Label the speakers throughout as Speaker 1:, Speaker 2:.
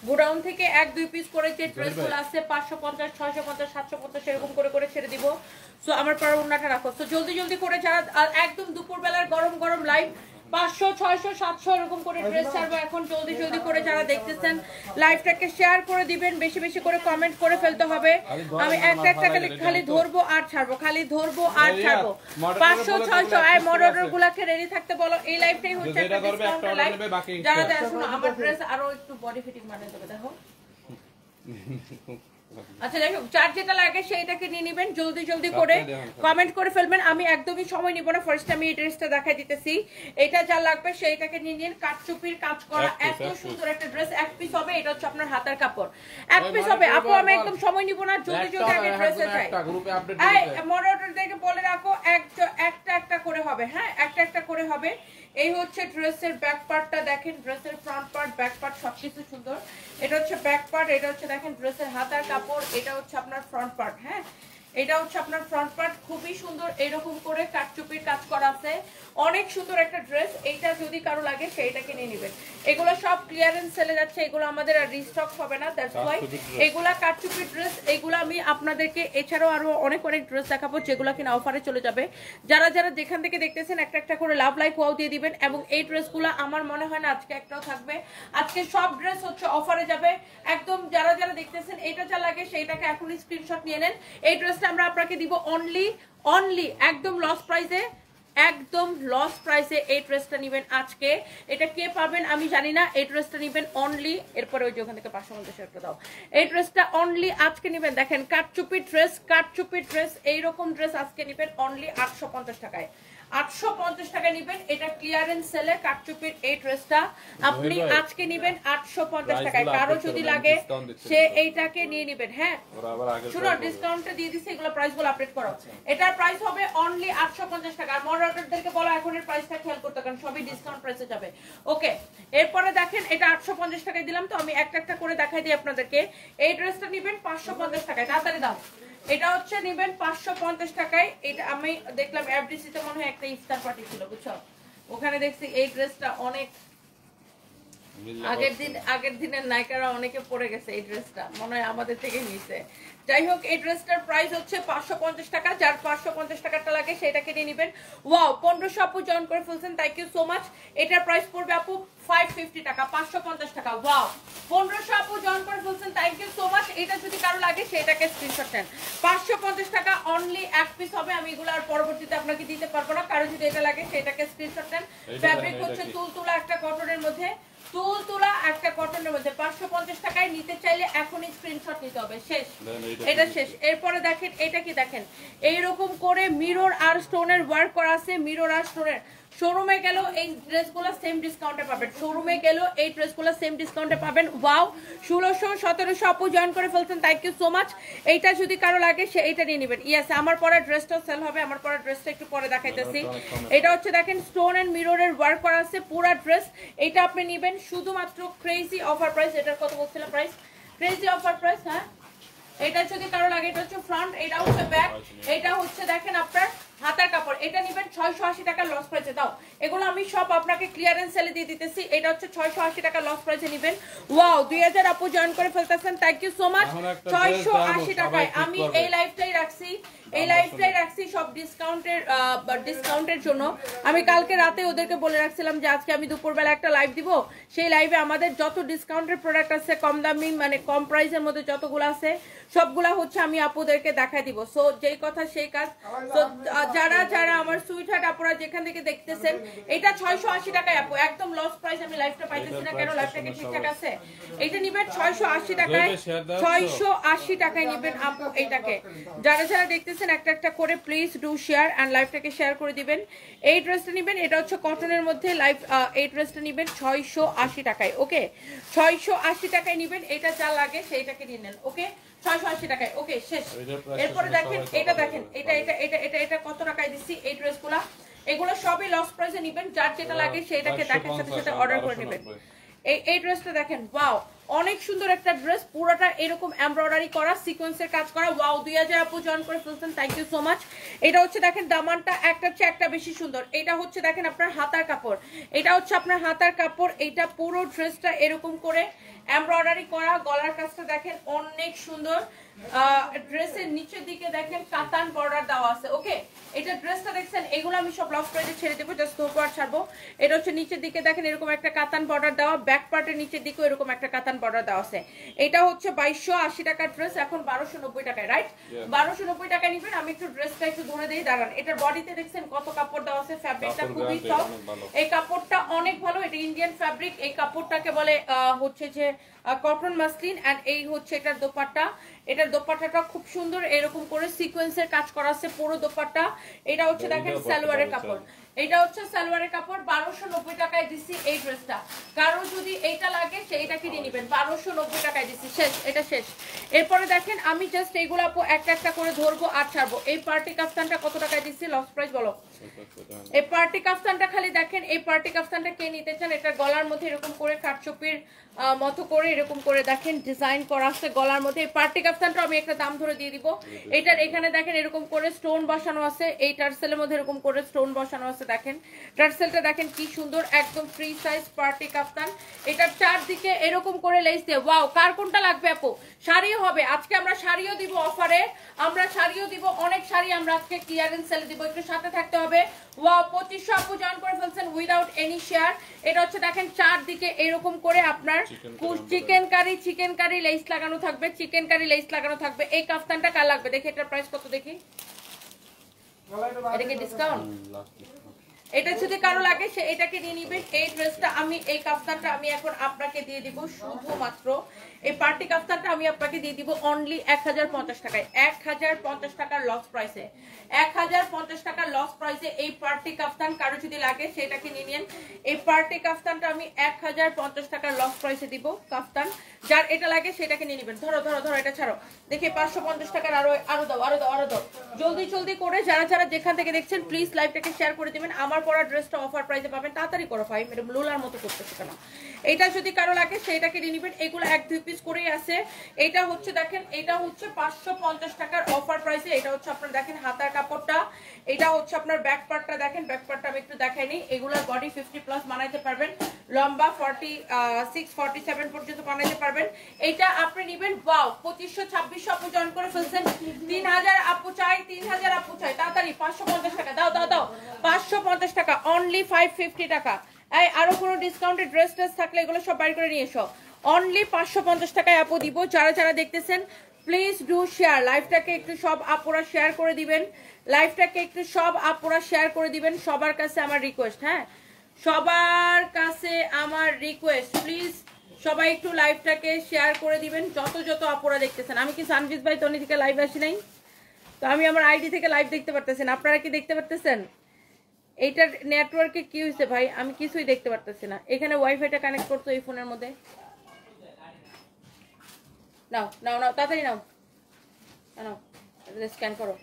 Speaker 1: Godown থেকে 1-2 piece করে যে ড্রেসগুলো আছে 550 650 750 এরকম করে করে ছেড়ে দিব। সো আমার পর ওন্নাটা রাখো। সো জলদি জলদি করে যারা একদম দুপুরবেলার গরম গরম লাইভ 500 600 700 এরকম করে ড্রেস ছাড়বো এখন। জলদি জলদি করে যারা দেখতেছেন লাইভটাকে শেয়ার করে দিবেন, বেশি বেশি করে কমেন্ট করে ফেলতে হবে। আমি একটা একটা খালি ধরবো আর ছাড়বো, খালি ধরবো আর ছাড়বো। 500 600 এই মডেল গুলাকে রেডি থাকতে বলো। এই লাইভটাই হচ্ছে একটা ডিসকাউন্টের লাইভ। যারা যারা শুনো আমার ড্রেস আরো একটু বডি ফিটিং বানিয়ে দেবে দেখো। আচ্ছা দেখো যার যেটা লাগে সেইটাকে নিয়ে নেবেন, জলদি জলদি করে কমেন্ট করে ফেলবেন। আমি একদমই সময় নিব না, ফার্স্ট আমি এই ড্রেসটা দেখাই দিতেছি। এটা যা লাগবে সেইটাকে নিয়ে নিন। কাটচুপির কাজ করা এত সুন্দর একটা ড্রেস, এক পিস হবে। এটা হচ্ছে আপনার হাতার কাপড়, এক পিস হবে। আপু আমি একদম সময় নিব না, জলদি জলদি আগে ড্রেসে যাই। এই মডারেটরদেরকে বলে রাখো একটা একটা করে হবে, হ্যাঁ একটা একটা করে হবে। এই হচ্ছে ড্রেসের ব্যাক পার্টটা দেখেন, ড্রেসের ফ্রন্ট পার্ট ব্যাক পার্ট সবকিছু সুন্দর। এটা হচ্ছে ব্যাক পার্ট, এটা হচ্ছে দেখেন ড্রেসের হাতার কাপড়, এটা হচ্ছে আপনার ফ্রন্ট পার্ট। হ্যাঁ এটা হচ্ছে আপনার ফ্রন্ট পার্ট, খুবই সুন্দর। এরকম করে কাটচুপির কাজ করা আছে, অনেক সুন্দর একটা ড্রেস। এইটা যদি কারো লাগে সেইটাকে নিয়ে নেবেন। এগুলো সব ক্লিয়ারেন্স সেলে যাচ্ছে, এগুলো আমাদের আর রিস্টক হবে না। দ্যাটস ওয়াই এগুলা কাটচুপির ড্রেস। এগুলো আমি আপনাদেরকে এছাড়াও আরো অনেক অনেক ড্রেস দেখাবো যেগুলো কিনা অফারে চলে যাবে। যারা যারা যেখান থেকে দেখতেছেন একটা একটা করে লাভ লাইক ওয়াও দিয়ে দিবেন। এবং এই ড্রেসগুলো আমার মনে হয় না আজকে একটাও থাকবে, আজকে সব ড্রেস হচ্ছে অফারে যাবে একদম। যারা যারা দেখতেছেন এটা যা লাগে সেইটাকে এখনই স্ক্রিনশট নিয়ে নেন। এই ড্রেসটা আমরা আপনাকে দিব অনলি একদম লস প্রাইসে, একদম লস প্রাইসে এই ড্রেসটা নেবেন আজকে। এটা কে পাবেন আমি জানি না, এই ড্রেসটা নেবেন অনলি। এরপরে ওই যে ওখান থেকে 550 একটা দাও। এই ড্রেসটা অনলি আজকে নেবেন। দেখেন কাটচুপি ড্রেস, এইরকম ড্রেস আজকে নেবেন অনলি 850 টাকায়। 850 টাকা নেবেন। এটা ক্লিয়ারেন্স সেলে কাটচুপির এই ড্রেসটা আপনি আজকে নেবেন 850 টাকায়। কারো যদি লাগে সে এইটাকে নিয়ে নেবেন। হ্যাঁ শুনো ডিসকাউন্টটা দিয়ে দিছি, এগুলো প্রাইসগুলো আপডেট করো। এটার প্রাইস হবে অনলি 850 টাকা। আর মডারেটরদেরকে বলো এখন এর প্রাইসটা খেয়াল করতে, কারণ সবই ডিসকাউন্ট প্রাইসে যাবে। ওকে এরপরে দেখেন এটা 850 টাকায় দিলাম, তো আমি একটা একটা করে দেখাই দিই আপনাদেরকে। এই ড্রেসটা নেবেন 550 টাকায়, তাড়াতাড়ি দাও। এটা হচ্ছে নেবেন 550 টাকায়। এটা আমি দেখলাম এফডিসি তে মনে হয় একটা ইফতার পার্টি ছিল বুঝছো, ওখানে দেখছি এই ড্রেসটা অনেক আগের দিনের নায়িকারা অনেকে পরে গেছে। এই ড্রেসটা মনে হয় আমাদের থেকে নিছে। যাই হোক এই ড্রেসটার প্রাইস হচ্ছে 550 টাকা। যার 550 টাকাটা লাগে সেটাকে নিয়ে নেবেন। ওয়াও 1500 আপু জয়েন করে ফেলছেন, থ্যাংক ইউ সো মাচ। এটার প্রাইস পড়বে আপু 550 টাকা, 550 টাকা। ওয়াও 1500 আপু জয়েন করে ফেলছেন, থ্যাংক ইউ সো মাচ। এটা যদি কারো লাগে সেটাকে স্ক্রিনশট নেন। 550 টাকা অনলি এক পিস হবে। আমি এগুলো আর পরবর্তীতে আপনাকে দিতে পারবো না, কারো যদি এটা লাগে সেটাকে স্ক্রিনশট নেন। ফ্যাব্রিক হচ্ছে তুলতুলা একটা কটনের মধ্যে, তুলতুলা একটা কটনের মধ্যে 550 টাকায় নিতে চাইলে এখনই স্ক্রিনশট নিতে হবে। শেষ, এটা শেষ। এরপরে দেখেন এটা কি দেখেন, এইরকম করে মিরর আর স্টোনের ওয়ার্ক করা আছে। মিরর আর স্টোনের শোরুমে গেল এই ড্রেসগুলো সেম ডিসকাউন্টে পাবেন, শোরুমে গেল এই ড্রেসগুলো সেম ডিসকাউন্টে পাবেন। ওয়াও 1600 1700 আপু জয়েন করে ফেলছেন, থ্যাংক ইউ সো মাচ। এইটা যদি কারো লাগে সে এইটা নিয়ে নেবেন। ইয়েস আমার পরে ড্রেসটাও সেল হবে, আমার পরে ড্রেসটা একটু পরে দেখাইতেছি। এটা হচ্ছে দেখেন স্টোন এন্ড মিররের ওয়ার্ক করা আছে পুরো ড্রেস। এটা আপনি নেবেন শুধুমাত্র ক্রেজি অফার প্রাইস। এটার কত বলছিলাম প্রাইস, ক্রেজি অফার প্রাইস। হ্যাঁ এটা যদি কারো লাগে, এটা হচ্ছে ফ্রন্ট, এটা হচ্ছে ব্যাক, এটা হচ্ছে দেখেন আপনার হাতার কাপড়। এটা নেবেন 680 টাকা লস প্রাইসে। দাও এগুলো আমি সব আপনাকে ক্লিয়ারেন্স সেলে দিয়ে দিতেছি। এটা হচ্ছে 680 টাকা লস প্রাইসে নেবেন। ওয়াও 2000 আপু জয়েন করে ফেলতেছেন, থ্যাংক ইউ সো মাচ। 680 টাকায় আমি এই লাইভটাই রাখছি, এই লাইভটাই রাখছি সব ডিসকাউন্টের জন্য। আমি কালকে রাতে ওদেরকে বলে রাখছিলাম যে আজকে আমি দুপুরবেলা একটা লাইভ দিব। সেই লাইভে আমাদের যত ডিসকাউন্টের প্রোডাক্ট আছে, কম দামি মানে কম প্রাইসের মধ্যে যতগুলো আছে সবগুলা হচ্ছে আমি আপুদেরকে দেখাই দিব। সো যেই কথা সেই কাজ। সো যারা যারা আমার সুইট হার্ট আপুরা যেখান থেকে দেখতেছেন, এটা 680 টাকায় আপু একদম লস প্রাইস। আমি লাইভটা পাইতেছি না কেন, লাইভটা কি ঠিকঠাক আছে? এইটা নিবেন 680 টাকায়, 680 টাকায় নিবেন আপু এইটাকে। যারা যারা দেখতেছেন একটা একটা করে প্লিজ ডু শেয়ার এন্ড লাইভটাকে শেয়ার করে দিবেন। এই ড্রেসটা নিবেন, এটা হচ্ছে কটনের মধ্যে লাইভ। এই ড্রেসটা নিবেন 680 টাকায়। ওকে 680 টাকায় নিবেন। এটা যা লাগে সেইটাকে নিয়ে নেন। ওকে 680 টাকায়। ওকে শেষ। এরপরে দেখেন এটা দেখেন, এটা এটা এটা এটা এটা কত টাকায় দিচ্ছি এই ড্রেসগুলা। এগুলো সবই লস প্রাইসে নিবেন, যার যেটা লাগে সেইটাকে দেখার সাথে সাথে অর্ডার করে নেবেন। এই ড্রেসটা দেখেন, ওয়াও অনেক সুন্দর একটা ড্রেস, পুরোটা এরকম এমব্রয়ডারি করা, সিকোয়েন্সের কাজ করা। ওয়াও 2000 আপু জয়েন করে ফেলছেন, থ্যাংক ইউ সো মাচ। এটা হচ্ছে দেখেন দামানটা একটার চেয়ে একটা বেশি সুন্দর। এটা হচ্ছে দেখেন আপনার হাতার কাপড়, এটা হচ্ছে আপনার হাতার কাপড়। এটা পুরো ড্রেসটা এরকম করে এমব্রয়ডারি করা, গলার কাজটা দেখেন অনেক সুন্দর। ড্রেসের নিচের দিকে দেখেন কাতান বর্ডার দেওয়া আছে। ওকে, এটা ড্রেসটা দেখছেন, এগুলো আমি সব লস প্রাইসে ছেড়ে দেবো, জাস্ট ধোপার ছাড়বো। এটা হচ্ছে নিচের দিকে দেখেন এরকম একটা কাতান বর্ডার দেওয়া, ব্যাক পার্টের নিচের দিকেও এরকম একটা কাতান বর্ডার দেওয়া আছে। এটা হচ্ছে 2280 টাকার ড্রেস, এখন 1290 টাকায়, রাইট? 1290 টাকায় নিবেন। আমি একটু ড্রেসটা একটু ধরে দিই, দাঁড়ান। এটার বডিতে দেখছেন কত কাপড় দেওয়া আছে, ফ্যাব্রিকটা খুবই সফট, এই কাপড়টা অনেক ভালো। এটা ইন্ডিয়ান ফ্যাব্রিক, এই কাপড়টাকে বলে হচ্ছে যে কটন মাসলিন। এন্ড এই হচ্ছে এটার দোপাট্টা, এটার দোপাট্টাটা খুব সুন্দর, এরকম করে সিকোয়েন্সের কাজ করা আছে পুরো দোপাট্টা। এটা হচ্ছে দেখেন সালোয়ারের কাপড়, এটা হচ্ছে সালোয়ারের কাপড়। 1290 টাকায় দিছি এই ড্রেসটা। কারো যদি এইটা লাগে সেইটা কিনে নেবেন, 1290 টাকায় দিছি, শেষ, এটা শেষ। এরপরে দেখেন আমি জাস্ট এইগুলো আপু একটা একটা করে ধরবো আর ছাড়বো। এই পার্টি কাফতানটা কত টাকায় দিছি, লস প্রাইস বলো? এই পার্টি কাফতানটা খালি দেখেন, এই পার্টি কাফতানটা কে নিতে চান? এটা গলার মধ্যে এরকম করে কাটচুপির মতো করে এরকম করে দেখেন ডিজাইন করা আছে গলার মধ্যে। এই পার্টি কাফতানটা আমি একটা দাম ধরে দিয়ে দিব। এটার এখানে দেখেন এরকম করে স্টোন বসানো আছে, এই টার্সেলের মধ্যে এরকম করে স্টোন বসানো আছে, দেখেন টার্সেলটা দেখেন কি সুন্দর, একদম ফ্রি সাইজ পার্টি কাফতান। এটার চারদিকে এরকম করে লেস দিয়ে, ওয়াও! কার কোনটা লাগবে আপু? শাড়িও হবে আজকে, আমরা শাড়িও দিব অফারে, আমরা শাড়িও দিব, অনেক শাড়ি আমরা আজকে ক্লিয়ারেন্স সেলে দিব, একটু সাথে থাকতে হবে। ওয়াও, 2500 আপু জয়েন করে ফেলছেন উইদাউট এনি শেয়ার। এটা হচ্ছে দেখেন চারদিকে এরকম করে আপনার চিকেন কারি লেস লাগানো থাকবে, চিকেন কারি লেস লাগানো থাকবে। এই কাফতানটা কার লাগবে দেখি, এটার প্রাইস কত দেখি, এটা কি ডিসকাউন্ট? এটা যদি কারো লাগে সে এটাকে নিয়ে নিবেন। এই ড্রেসটা আমি, এই কাফতানটা আমি এখন আপনাকে দিয়ে দিব শুধুমাত্র, এই পার্টি কাফতানটা আমি আপনাকে দিয়ে দিব অনলি 1050 টাকায়, 1050 টাকার লস প্রাইসে, 1050 টাকার লস প্রাইসে এই পার্টি কাফতান। কারো যদি লাগে সেটাকে নিয়ে নিন। এই পার্টি কাফতানটা আমি 1050 টাকার লস প্রাইসে দিব কাফতান, যার এটা লাগে সেটাকে নিয়ে নেবেন। ধরো ধরো ধরো, এটা ছাড়ো, দেখি 550 টাকার আরো দাও, আরো দাও, আরো দাও, জলদি জলদি করে। যারা যারা যেখান থেকে দেখছেন প্লিজ লাইভটাকে শেয়ার করে দিবেন। আমার পরা ড্রেসটা অফার প্রাইসে পাবেন, তাড়াতাড়ি করো ভাই, এরকম লোলার মতো করতেছে কেন? এটা যদি কারো লাগে সেটাকে নিয়ে নেবেন। এগুলো 1-2 পিস করেই আছে। এটা হচ্ছে দেখেন, এটা হচ্ছে 550 টাকার অফার প্রাইসে। এটা হচ্ছে আপনার দেখেন হাতার কাপড়টা, এটা হচ্ছে আপনার ব্যাক পার্টটা, দেখেন ব্যাক পার্টটা আমি একটু দেখাইনি। এগুলোর বডি 50+ বানাইতে পারবেন, লম্বা 46-47 পর্যন্ত বানাইতে পারবেন। এটা আপনি নেবেন। ওয়াও, 2500-2600 আপু জয়েন করে ফেলছেন। 3000 আপু চাই, 3000 আপু চাই, তাড়াতাড়ি 550 টাকা দাও দাও দাও, 550 টাকা, অনলি 550 টাকা। এই আরো কোনো ডিসকাউন্টেড ড্রেস থাকলে এগুলো সব বাইর করে নিয়ে এসো। অনলি 550 টাকায় আপু দিব। যারা যারা দেখতেছেন প্লিজ ডু শেয়ার, লাইভটাকে একটু সব আপুরা শেয়ার করে দিবেন, লাইভটাকে একটু সব আপুরা শেয়ার করে দিবেন। সবার কাছে আমার রিকোয়েস্ট, হ্যাঁ সবার কাছে আমার রিকোয়েস্ট, প্লিজ সবাই একটু লাইভটাকে শেয়ার করে দিবেন, যত যত আপুরা দেখতেছেন। আমি কি সানভিজ ভাই তনি থেকে লাইভ আসি নাই? তো আমি আমার আইডি থেকে লাইভ দেখতে পারতেছেন, আপনারা কি দেখতে পারতেছেন? এইটার নেটওয়ার্কে কি হয়েছে ভাই, আমি কিছুই দেখতে পারতেছি না। এখানে ওয়াইফাইটা কানেক্ট করতো এই ফোনের মধ্যে, নাও নাও নাও, তাড়াতাড়ি নাও নাও, স্ক্যান করো।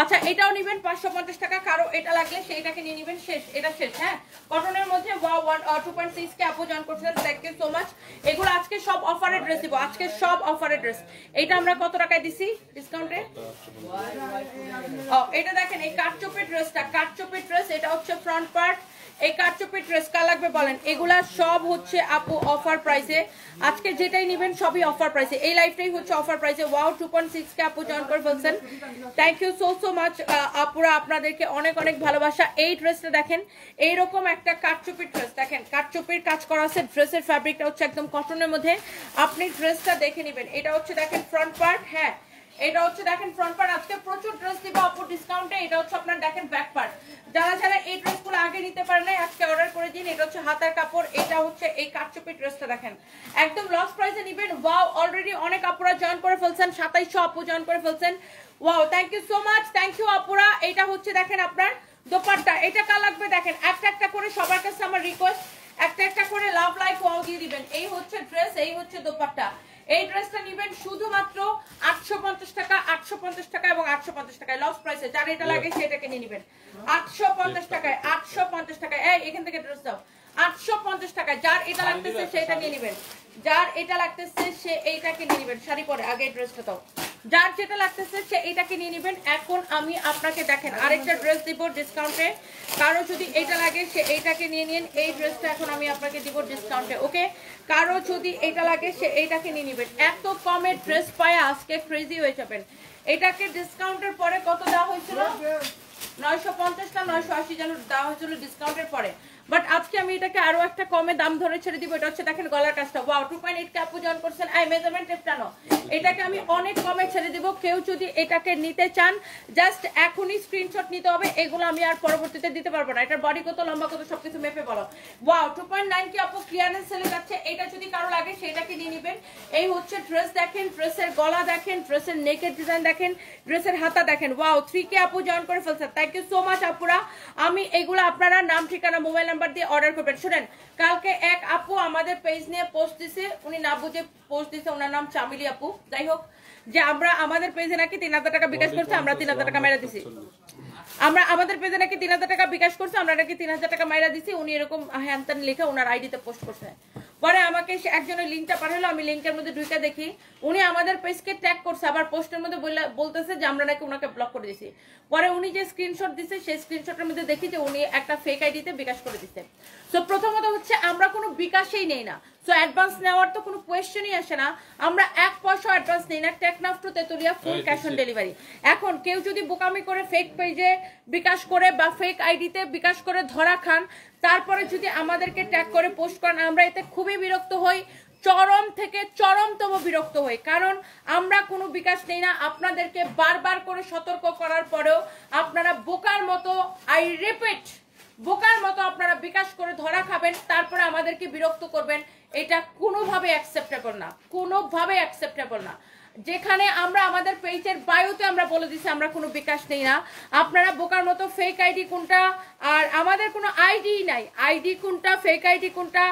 Speaker 1: আচ্ছা, এটাও নেবেন 550 টাকা। কারো এটা লাগলে সেইটাকে নিয়ে নেবেন, শেষ, এটা শেষ। হ্যাঁ, কটনের মধ্যে 2.6 কে আপু জয়েন করছেন, থ্যাংক ইউ সো মাচ। এগুলো আজকে সব অফারের ড্রেস দিব, আজকে সব অফারের ড্রেস। এটা আমরা কত টাকায় দিছি ডিসকাউন্টে? এটা দেখেন এই কাটচুপের ড্রেসটা, কাটচুপের ড্রেস, এটা হচ্ছে ফ্রন্ট পার্ট। এই কাটচুপের ড্রেস কার লাগবে বলেন? এগুলা সব হচ্ছে আপু অফার প্রাইসে, আজকে যেটাই নেবেন সবই অফার প্রাইসে। এই লাইফটাই হচ্ছে অফার প্রাইসে। ওয়াও, 2.6 কে আপু জয়েন করে ফেলছেন, thank you so so much আপুরা, আপনাদেরকে অনেক অনেক ভালোবাসা। এই ড্রেসটা দেখেন, এইরকম একটা কাটচুপির ড্রেস, দেখেন কাটচুপির কাজ করা আছে। ড্রেসের ফ্যাব্রিকটা হচ্ছে একদম কটনের মধ্যে, আপনি ড্রেসটা দেখে নেবেন। এটা হচ্ছে দেখেন ফ্রন্ট পার্ট, হ্যাঁ এটা হচ্ছে দেখেন ফ্রন্ট পার্ট। আজকে প্রচুর ড্রেস দিব আপু ডিসকাউন্টে। এটা হচ্ছে আপনার দেখেন ব্যাক পার্ট। যারা যারা এই ড্রেসগুলো আগে নিতে পারেন না আজকে অর্ডার করে দিন। এটা হচ্ছে হাতার কাপড়, এটা হচ্ছে এই কাটচুপি ড্রেসটা দেখেন একদম লস প্রাইসে নেবেন। ওয়াও, অলরেডি অনেক আপুরা জয়েন করে ফেলছেন, 2700 আপু জয়েন করে ফেলছেন। Wow, thank you so much, thank you আপুরা। এটা হচ্ছে দেখেন আপনার দোপাট্টা, এটা কার লাগবে দেখেন, একটা একটা করে সবার কাছে আমার রিকোয়েস্ট, একটা একটা করে লাভ লাইক ওয়াও দিয়ে দিবেন। এই হচ্ছে ড্রেস, এই হচ্ছে দোপাট্টা। এই ড্রেসটা নেবেন শুধুমাত্র 850 টাকা, 850 টাকা এবং 850 টাকায় লস প্রাইসে। যার এটা লাগে সেটাকে নিয়ে নেবেন 850 টাকায়, 850 টাকায়। এই এখান থেকে ড্রেস দাও 850 টাকায়। যার এটা লাগতেছে সেটা নিয়ে নেবেন, যার এটা লাগতেছে সে এইটাকে নিয়ে নেবেন। শাড়ি পরে আগে এই ড্রেসটা দাও। যার যেটা লাগতেছে সে এটাকে নিয়ে নেবেন। এখন আমি আপনাকে দেখেন আরেকটা ড্রেস দিব ডিসকাউন্টে, কারো যদি এটা লাগে সে এইটাকে নিয়ে নিন। এই ড্রেসটা এখন আমি আপনাকে দিব ডিসকাউন্টে, ওকে? কারো যদি এটা লাগে সে এইটাকে নিয়ে নেবেন। এত কমে ড্রেস পায় আজকে ক্রেজি হয়ে যাবেন। এটাকে ডিসকাউন্টের পরে কত দেওয়া হয়েছিল? 950 না 980 যেন দেওয়া হয়েছিল ডিসকাউন্টের পরে, বাট আজকে আমি এটাকে আরো একটা কমে দাম ধরে ছেড়ে দিব। এটা হচ্ছে দেখেন গলার কাজটা, ওয়াও 2.8 কে আপু জয়েন করছেন। আই মেজারমেন্ট টেপটা নো, এটাকে আমি অনেক কমে ছেড়ে দিব। কেউ যদি এটাকে নিতে চান জাস্ট এখনই স্ক্রিনশট নিতে হবে, এগুলো আমি আর পরবর্তীতে দিতে পারবো না। এটার বডি কত, লম্বা কত, সবকিছু মেপে বলো। ওয়াও 2.9 কে আপু ক্লিয়ারেন্স সেলে যাচ্ছে। এটা যদি কারো লাগে সেটাকে নিয়ে নেবেন। এই হচ্ছে ড্রেস, দেখেন ড্রেসের গলা দেখেন, ড্রেসের নেকের ডিজাইন দেখেন, ড্রেসের হাতা দেখেন। ওয়াও 3 কে আপু জয়েন করে ফেলছে, থ্যাংক ইউ সো মাচ আপুরা। আমি এগুলো আপনারা নাম ঠিকানা মোবাইল নাম্বার দিয়ে অর্ডার করবেন। শুনেন, কালকে এক আপু আমাদের পেজ নিয়ে পোস্ট দিছে, উনি না বুঝে পোস্ট দিছে, ওনার নাম চামিলি আপু। যাই হোক, যে আমরা আমাদের পেজে নাকি 3000 টাকা বিকাশ করছে, আমরা 3000 টাকা মেরা দিছি। আমরা আমাদের পেজে নাকি 3000 টাকা বিকাশ করছে, আমরা নাকি 3000 টাকা মাইরা দিছি। উনি এরকম হ্যানত্যান লিখে ওনার আইডিতে পোস্ট করছে। পরে আমাকে একজনের লিঙ্কটা পাঠালো, আমি লিঙ্কের মধ্যে ঢুকে দেখি উনি আমাদের পেজকে ট্যাগ করছে, আবার পোস্টের মধ্যে বলতেছে যে আমরা নাকি ওনাকে ব্লক করে দিয়েছি। পরে উনি যে স্ক্রিনশট দিছে সেই স্ক্রিনশটের মধ্যে দেখি যে উনি একটা ফেক আইডিতে বিকাশ করে দিচ্ছে। সো প্রথমত হচ্ছে আমরা কোনো বিকাশই নেই না, সো অ্যাডভান্স নেওয়ার তো কোনো কোয়েশ্চেনই আসে না। আমরা 1 পয়সা অ্যাডভান্স নেই না। Teknaf to Tetulia full cash on delivery. এখন কেউ যদি বোকামি করে ফেক পেজে বিকাশ করে বা ফেক আইডিতে বিকাশ করে ধরা খান, তারপরে যদি আমাদেরকে ট্যাগ করে পোস্ট করেন, আমরা এতে খুবই বিরক্ত হই, চরম থেকে চরমতম বিরক্ত হই। কারণ আমরা কোনো বিকাশ নেই না। আপনাদেরকে বারবার করে সতর্ক করার পরেও আপনারা বোকার মতো, আই রিপিট, বোকার মতো আপনারা বিকাশ করে ধরা খাবেন, তারপরে আমাদেরকে বিরক্ত করবেন। এটা কোনোভাবে অ্যাকসেপ্টেবল না, কোনোভাবে অ্যাকসেপ্টেবল না। যেখানে আমরা আমাদের পেজের বায়োতে আমরা বলে দিচ্ছি আমরা কোনো বিকাশ নেই না, আপনারা বোকার মতো ফেক আইডি কোনটা আর আমাদের কোনো আইডি নাই, আইডি কোনটা ফেক আইডি কোনটা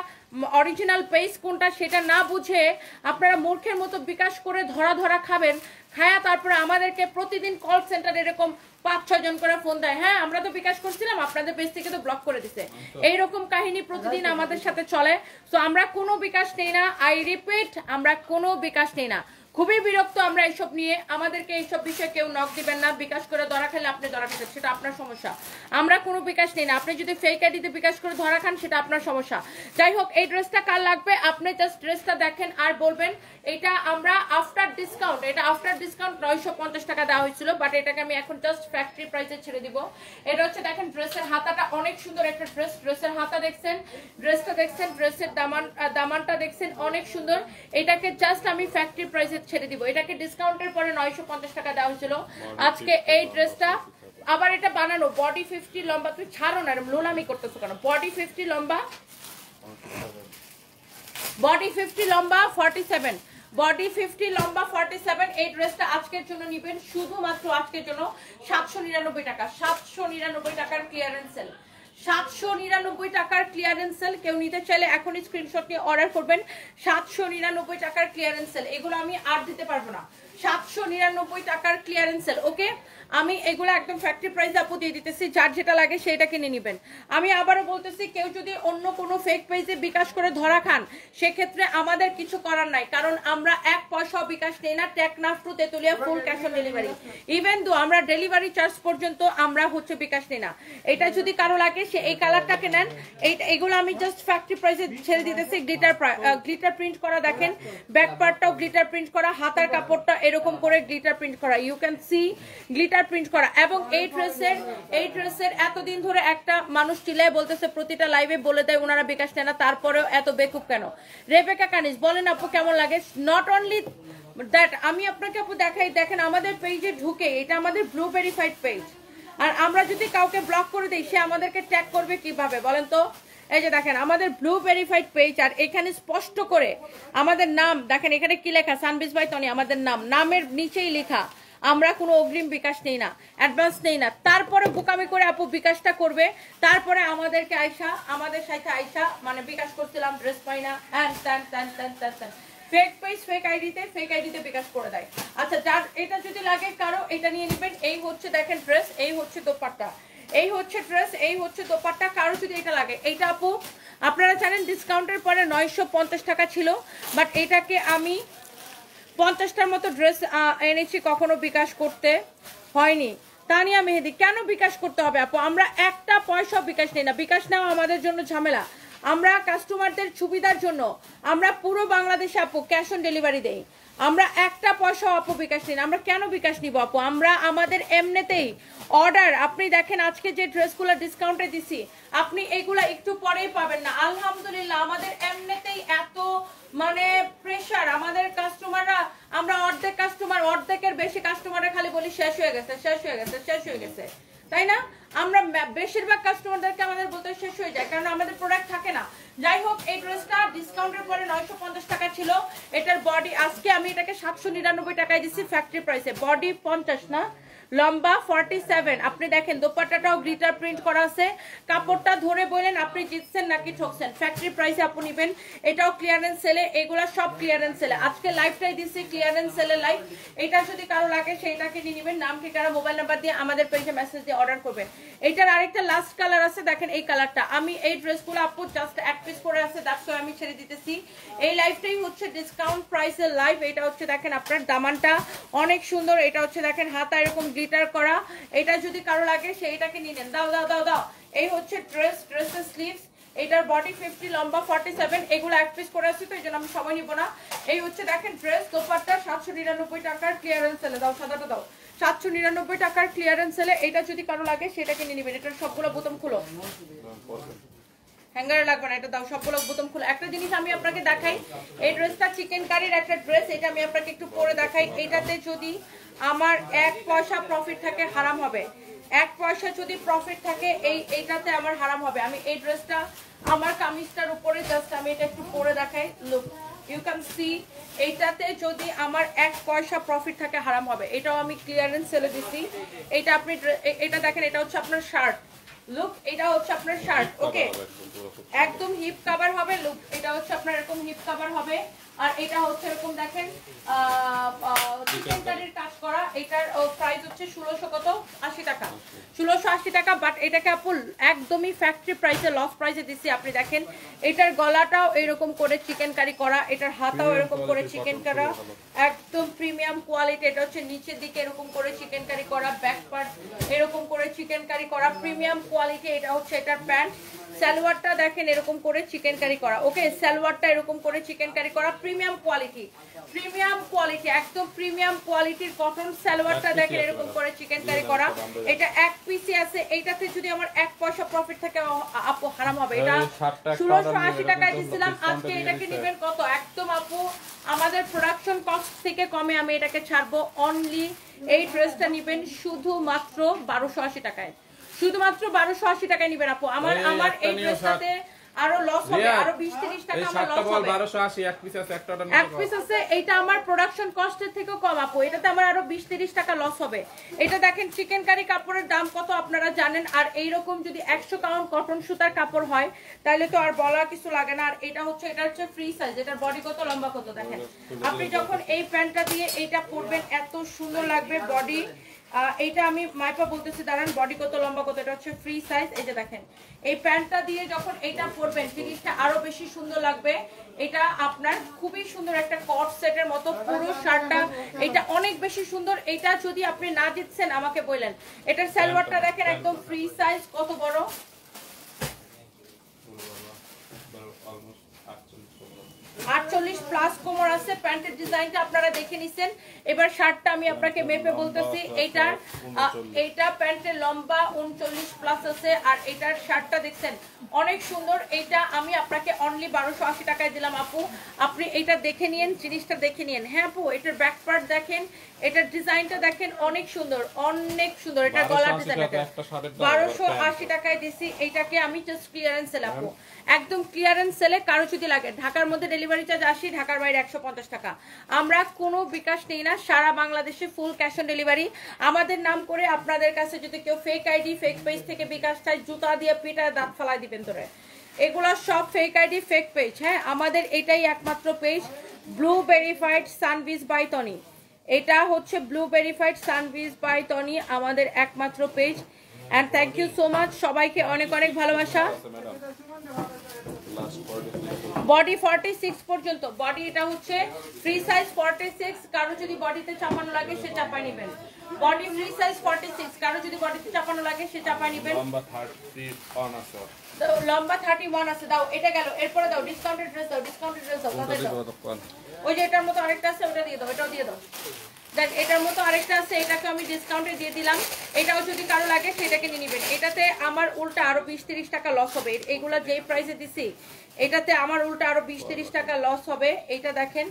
Speaker 1: অরিজিনাল পেজ কোনটা সেটা না বুঝে আপনারা মূর্খের মতো বিকাশ করে ধরা খাবেন। খায়া তারপরে আমাদেরকে প্রতিদিন কল সেন্টার এরকম 5-6 জন করে ফোন দেয়, হ্যাঁ আমরা তো বিকাশ করছিলাম, আপনাদের পেজ থেকে তো ব্লক করে দিছে। এইরকম কাহিনী প্রতিদিন আমাদের সাথে চলে। তো আমরা কোনো বিকাশ নেই না, আই রিপিট, আমরা কোনো বিকাশ নেই না। খুবই বিরক্ত আমরা এইসব নিয়ে। আমাদেরকে এইসব বিষয়ে কেউ নক দিবেন না। বিকাশ করে ধরা খেলে আপনি ধরা খেলেন, সেটা আপনার সমস্যা। আমরা কোনো বিকাশ নেই না। আপনি যদি ফেক আইডিতে বিকাশ করে ধরা খান, সেটা আপনার সমস্যা। যাই হোক, এই ড্রেসটা কার লাগবে আপনি জাস্ট ড্রেসটা দেখেন আর বলবেন। এটা আমরা আফটার ডিসকাউন্ট, এটা আফটার ডিসকাউন্ট 950 টাকা দেওয়া হয়েছিল, বাট এটাকে আমি এখন জাস্ট ফ্যাক্টরি প্রাইসে ছেড়ে দিব। এটা হচ্ছে দেখেন ড্রেসের হাতাটা অনেক সুন্দর একটা ড্রেস, ড্রেসের হাতা দেখছেন, ড্রেসটা দেখছেন, ড্রেসের দামানটা দেখছেন অনেক সুন্দর। এটাকে জাস্ট আমি ফ্যাক্টরি প্রাইসে ছেড়ে দিব। এটাকে ডিসকাউন্টের পরে 950 টাকা দেওয়া হয়েছিল। আজকে এই ড্রেসটা আবার এটা বানানো বডি 50 লম্বা, তুই ছাড়ো না, লোলামি করতেছো কেন? বডি 50 লম্বা, বডি 50 লম্বা 47, বডি 50 লম্বা 47। এই ড্রেসটা আজকের জন্য নেবেন, শুধুমাত্র আজকের জন্য 799 টাকা। 799 টাকার ক্লিয়ারেন্স সেল, 799 টাকার ক্লিয়ারেন্স সেল। কেউ নিতে চাইলে এখনই স্ক্রিনশট নিয়ে অর্ডার করবেন। 799 টাকার ক্লিয়ারেন্স সেল, এগুলো আমি আর দিতে পারবো না। 799 টাকার ক্লিয়ারেন্স সেল, ওকে? আমি এগুলো একদম ফ্যাক্টরি প্রাইসে আপু দিয়ে দিতেছি, যার যেটা লাগে সেটা কিনে নেবেন। আমি আবারও বলতেছি, কেউ যদি অন্য কোনো ফেক পেজে বিকাশ করে ধরা খান, সেক্ষেত্রে আমাদের কিছু করার নাই, কারণ আমরা 1 পয়সাও বিকাশ নেই না। Teknaf to Tetulia full cash on delivery. Even though আমরা ডেলিভারি চার্জ পর্যন্ত আমরা হচ্ছে বিকাশ নেই না। এটা যদি কারো লাগে সে এই কালারটাকে নেন। এগুলো আমি জাস্ট ফ্যাক্টরি প্রাইসে ছেড়ে দিতেছি। গ্লিটার প্রিন্ট করা দেখেন, ব্যাক পার্টটাও গ্লিটার প্রিন্ট করা, হাতার কাপড়টা এরকম করে গ্লিটার প্রিন্ট করা, you can see glitter print করা। এবং এই ড্রেসের এতদিন ধরে একটা মানুষ চিল্লায় বলতেছে, প্রতিটা লাইভে বলে দেয় ওনারা বিকাশ নেয় না, তারপরেও এত বেকুব কেন? রেবেকা কানিস বলেন আপু কেমন লাগে? নট অনলি দ্যাট, আমি আপনাকে আপু দেখাই, দেখেন আমাদের পেজে ঢুকে, এটা আমাদের ব্লু ভেরিফাইড পেজ, আর আমরা যদি কাউকে ব্লক করে দিই সে আমাদেরকে ট্যাগ করবে কিভাবে বলেন তো? এই যে দেখেন আমাদের ব্লু ভেরিফাইড পেজ, আর এখানে স্পষ্ট করে আমাদের নাম দেখেন, এখানে কি লেখা? সানবিজ বাই তনি, আমাদের নাম, নামের নিচেই লেখা আমরা কোনো অগ্রিম বিকাশ নেই না, অ্যাডভান্স নেই না। তারপরে বোকামি করে আপু বিকাশটা করবে, তারপরে আমাদেরকে আইসা, আমাদের সাথে আইসা মানে বিকাশ করছিলাম ড্রেস পাই না, ফেক পেজ ফেক আইডিতে বিকাশ করে দেয়। আচ্ছা, যার এটা যদি লাগে কারো এটা নিয়ে নেবেন। এই হচ্ছে দেখেন ড্রেস, এই হচ্ছে দোপাট্টা, এই হচ্ছে ড্রেস, এই হচ্ছে দোপাট্টা। কারো যদি এটা লাগে, এইটা আপু আপনারা জানেন ডিসকাউন্টের পরে 950 টাকা ছিল, বাট এটাকে আমি 50টার মতো ড্রেস এনেছি, কখনো বিকাশ করতে হয়নি। তানিয়া মেহেদি, কেন বিকাশ করতে হবে আপু? আমরা একটা পয়সা বিকাশ নেই না, বিকাশ নেওয়া আমাদের জন্য ঝামেলা। আমরা কাস্টমারদের সুবিধার জন্য আমরা পুরো বাংলাদেশে আপু ক্যাশ অন ডেলিভারি দেই। আমরা একটা পয়সা আপু বিকাশ নিই না। আমরা কেন বিকাশ নিব আপু? আমরা আমাদের এমনিতেই অর্ডার, আপনি দেখেন আজকে যে ড্রেসগুলো ডিসকাউন্টে দিছি, আপনি এগুলা একটু পরেই পাবেন না। আলহামদুলিল্লাহ আমাদের এমনিতেই এত মানে প্রেশার, আমাদের কাস্টমাররা, আমরা অর্ধেক কাস্টমার, অর্ধেকের বেশি কাস্টমাররা খালি বলি শেষ হয়ে গেছে, শেষ হয়ে গেছে, শেষ হয়ে গেছে, তাই না? আমরা বেশিরভাগ কাস্টমারদেরকে আমাদের বলতে শেষ হয়ে যায়, কারণ আমাদের প্রোডাক্ট থাকে না। যাই হোক, এই ড্রেসটা ডিসকাউন্টের পরে 950 টাকা ছিল। এটার বডি আজকে আমি এটাকে 799 টাকায় দিচ্ছি ফ্যাক্টরি প্রাইসে। বডি 50 না, লম্বা 47। আপনি দেখেন দোপাট্টাটাও গ্লিটার প্রিন্ট করা আছে। কাপড়টা ধরে বলেন আপনি জিতছেন নাকি ঠকছেন। ফ্যাক্টরি প্রাইসে আপনি নেবেন। এটাও ক্লিয়ারেন্স সেলে, এগুলা সব ক্লিয়ারেন্স সেলে। আজকে লাইভটাই দিচ্ছি ক্লিয়ারেন্স সেলে লাইভ। এটা যদি কারো লাগে সেইটাকে নিয়ে নেবেন, নাম ঠিকানা মোবাইল নাম্বার দিয়ে আমাদের পেজে মেসেজ দিয়ে অর্ডার করবেন। এটার আরেকটা লাস্ট কালার আছে, দেখেন এই কালারটা। আমি এই ড্রেসগুলো আপু জাস্ট এক পিস করে আছে, দ্যাটস আমি ছেড়ে দিতেছি। এই লাইভটাই হচ্ছে ডিসকাউন্ট প্রাইসের লাইভ। এটা হচ্ছে দেখেন আপনার দামানটা অনেক সুন্দর। এটা হচ্ছে দেখেন হাতা এরকম গ্লিটার করা। এটা যদি কারো লাগে সেইটাকে নিয়ে নেন। দাও দাও দাও দাও। এই হচ্ছে ড্রেস, ড্রেসের স্লিভস। এটার বডি 50, লম্বা 47। এগুলো এক পিস করে আছে তো এই জন্য আমি সময় নিব না। এই হচ্ছে দেখেন ড্রেস, দোপাট্টা 799 টাকার ক্লিয়ারেন্স সেলে। দাও সাদাটা দাও, 799 টাকার ক্লিয়ারেন্স সেলে। এটা যদি কারো লাগে সেটাকে নিয়ে নেবেন। এটার সবগুলো বোতাম খুলো, হ্যাঙ্গারে লাগবে না, এটা দাও সবগুলো বোতাম খুলো। একটা জিনিস আমি আপনাকে দেখাই, এই ড্রেসটা চিকেন কারির একটা ড্রেস, এটা আমি আপনাকে একটু পরে দেখাই। এটাতে যদি আমার 1 পয়সা প্রফিট থাকে হারাম হবে। 1 পয়সা যদি প্রফিট থাকে এইটাতে আমার হারাম হবে। আমি এই ড্রেসটা আমার কামিজটার উপরে জাস্ট আমি এটা একটু পরে দেখাই। লুক, ইউ ক্যান সি, এইটাতে যদি আমার 1 পয়সা প্রফিট থাকে হারাম হবে। এটাও আমি ক্লিয়ারেন্স সেলে দিচ্ছি। এটা আপনি এটা দেখেন, এটা হচ্ছে আপনার শার্ট। লুক, এটা হচ্ছে আপনার শার্ট, ওকে, একদম হিপ কভার হবে। লুক, এটা হচ্ছে আপনার এরকম হিপ কভার হবে। আর এটা হচ্ছে এরকম দেখেন চিকেন কারির কাজ করা। এটার প্রাইস হচ্ছে 1680 টাকা, 1680 টাকা। বাট এটাকে আপু একদমই ফ্যাক্টরি প্রাইসে, লস প্রাইসে দিচ্ছি। আপনি দেখেন এটার গলাটাও এরকম করে চিকেন কারি করা, এটার হাতাও এরকম করে চিকেন করা, একদম প্রিমিয়াম কোয়ালিটি। এটা হচ্ছে নিচের দিকে এরকম করে চিকেন কারি করা, ব্যাক পার্ট এরকম করে চিকেন কারি করা, প্রিমিয়াম কোয়ালিটি। এটা হচ্ছে এটার প্যান্ট। সালোয়ারটা দেখেন এরকম করে চিকেন কারি করা, ওকে, সালোয়ারটা এরকম করে চিকেন কারি করা, প্রিমিয়াম কোয়ালিটি, প্রিমিয়াম কোয়ালিটি, একদম প্রিমিয়াম কোয়ালিটির কটন সালোয়ারটা দেখেন এরকম করে চিকেন কারি করা। এটা এক পিসি আছে। এইটাতে যদি আমার 1 পয়সা প্রফিট থাকে আপু হারাম হবে। এটা 1680 টাকায় দিছিলাম, আজকে এটাকে নেবেন কত? একদম আপু আমাদের প্রোডাকশন কস্ট থেকে কমে আমি এটাকে ছাড়বো। অনলি এই ড্রেসটা নেবেন শুধুমাত্র 1280 টাকায়, শুধুমাত্র 1280 টাকায় নেবেন আপু। আমার এই ড্রেসটাতে আরো লস হবে, আরো 20-30 টাকা আমার লস হবে। 1280 এক পিস আছে, একটা অর্ডার এক পিস আছে। এটা আমার প্রোডাকশন কস্টের থেকেও কম আপু, এটাতে আমার আরো 20-30 টাকা লস হবে। এটা দেখেন চিকেন কারি কাপড়ের দাম কত আপনারা জানেন। আর এই রকম যদি 100 কাউন্ট কটন সুতার কাপড় হয় তাহলে তো আর বলার কিছু লাগে না। আর এটা হচ্ছে ফ্রি সাইজ। এটার বডি কত, লম্বা কত দেখেন। আপনি যখন এই প্যান্টটা দিয়ে এইটা পরবেন এত সুন্দর লাগবে। বডি এইটা আমি মাইপা বলতেছি, দাঁড়ান, বডি কত, লম্বা কত। এটা হচ্ছে ফ্রি সাইজ। এই যে দেখেন এই প্যান্টটা দিয়ে যখন এইটা পরবেন জিনিসটা আরো বেশি সুন্দর লাগবে। এটা আপনার খুবই সুন্দর একটা কট সেটের মতো পুরো শার্টটা, এটা অনেক বেশি সুন্দর। এটা যদি আপনি না দিচ্ছেন আমাকে বললেন। এটার সালোয়ারটা দেখেন একদম ফ্রি সাইজ, কত বড়, 48 প্লাস কোমর আছে। প্যান্টের ডিজাইনটা আপনারা দেখে নিছেন। এবার শার্টটা আমি আপনাকে মেপে বলতেছি। এইটা প্যান্টের লম্বা 39 প্লাস আছে। আর এটার শার্টটা দেখছেন অনেক সুন্দর। এটা আমি আপনাকে অনলি 1280 টাকায় দিলাম আপু। আপনি এটা দেখে নিয়েন, জিনিসটা দেখে নিয়েন। হ্যাঁ আপু, এটার ব্যাক পার্ট দেখেন, এটার ডিজাইনটা দেখেন অনেক সুন্দর, অনেক সুন্দর। এটার গলার ডিজাইন 1280 টাকায় দিছি। এইটাকে আমি জাস্ট ক্লিয়ারেন্স সেল আপু, একদম ক্লিয়ারেন্স সেলে। কারো যদি লাগে, ঢাকার মধ্যে ডেলিভারি চার্জ 80, ঢাকার বাইরে 150 টাকা। আমরা কোনো বিকাশ নেই না, সারা বাংলাদেশে ফুল ক্যাশ অন ডেলিভারি। আমাদের নাম করে আপনাদের কাছে যদি কেউ ফেক আইডি, ফেক পেজ থেকে বিকাশ চাই, জুতা দিয়ে পিটায় দাঁত ফালাই দিবেন ধরে। এগুলো সব ফেক আইডি, ফেক পেজ। হ্যাঁ, আমাদের এটাই একমাত্র পেজ, ব্লু ভেরিফাইড সানভিজ বাই টনি। এটা হচ্ছে ব্লু ভেরিফাইড সানভিজ বাই টনি, আমাদের একমাত্র page. And thank you so much, সবাইকে অনেক অনেক ভালোবাসা। বডি 46 পর্যন্ত বডি, এটা হচ্ছে ফ্রি সাইজ 46। কারো যদি বডিতে চাপানো লাগে সে চাপায় নেবেন। বডি ফ্রি সাইজ 46, কারো যদি বডিতে চাপানো লাগে সে চাপায় নেবেন। লম্বা 31 আছে। দাও এটা গেল, এরপরে দাও ডিসকাউন্টেড ড্রেস দাও, ডিসকাউন্টেড ড্রেস দাও। ওই যে এটার মতো আরেকটা আছে, ওটা দিয়ে দাও, এটাও দিয়ে দাও। দেখ এটার মতো আরেকটা আছে, এটাকে আমি ডিসকাউন্টে দিয়ে দিলাম। এটাও যদি কারো লাগে সেটাকে নিয়ে নেবেন। এটাতে আমার উল্টা আরো 20-30 টাকা লস হবে। এইগুলা যেই প্রাইসে দিছি এটাতে আমার উল্টা আরো 20-30 টাকা লস হবে। এটা দেখেন,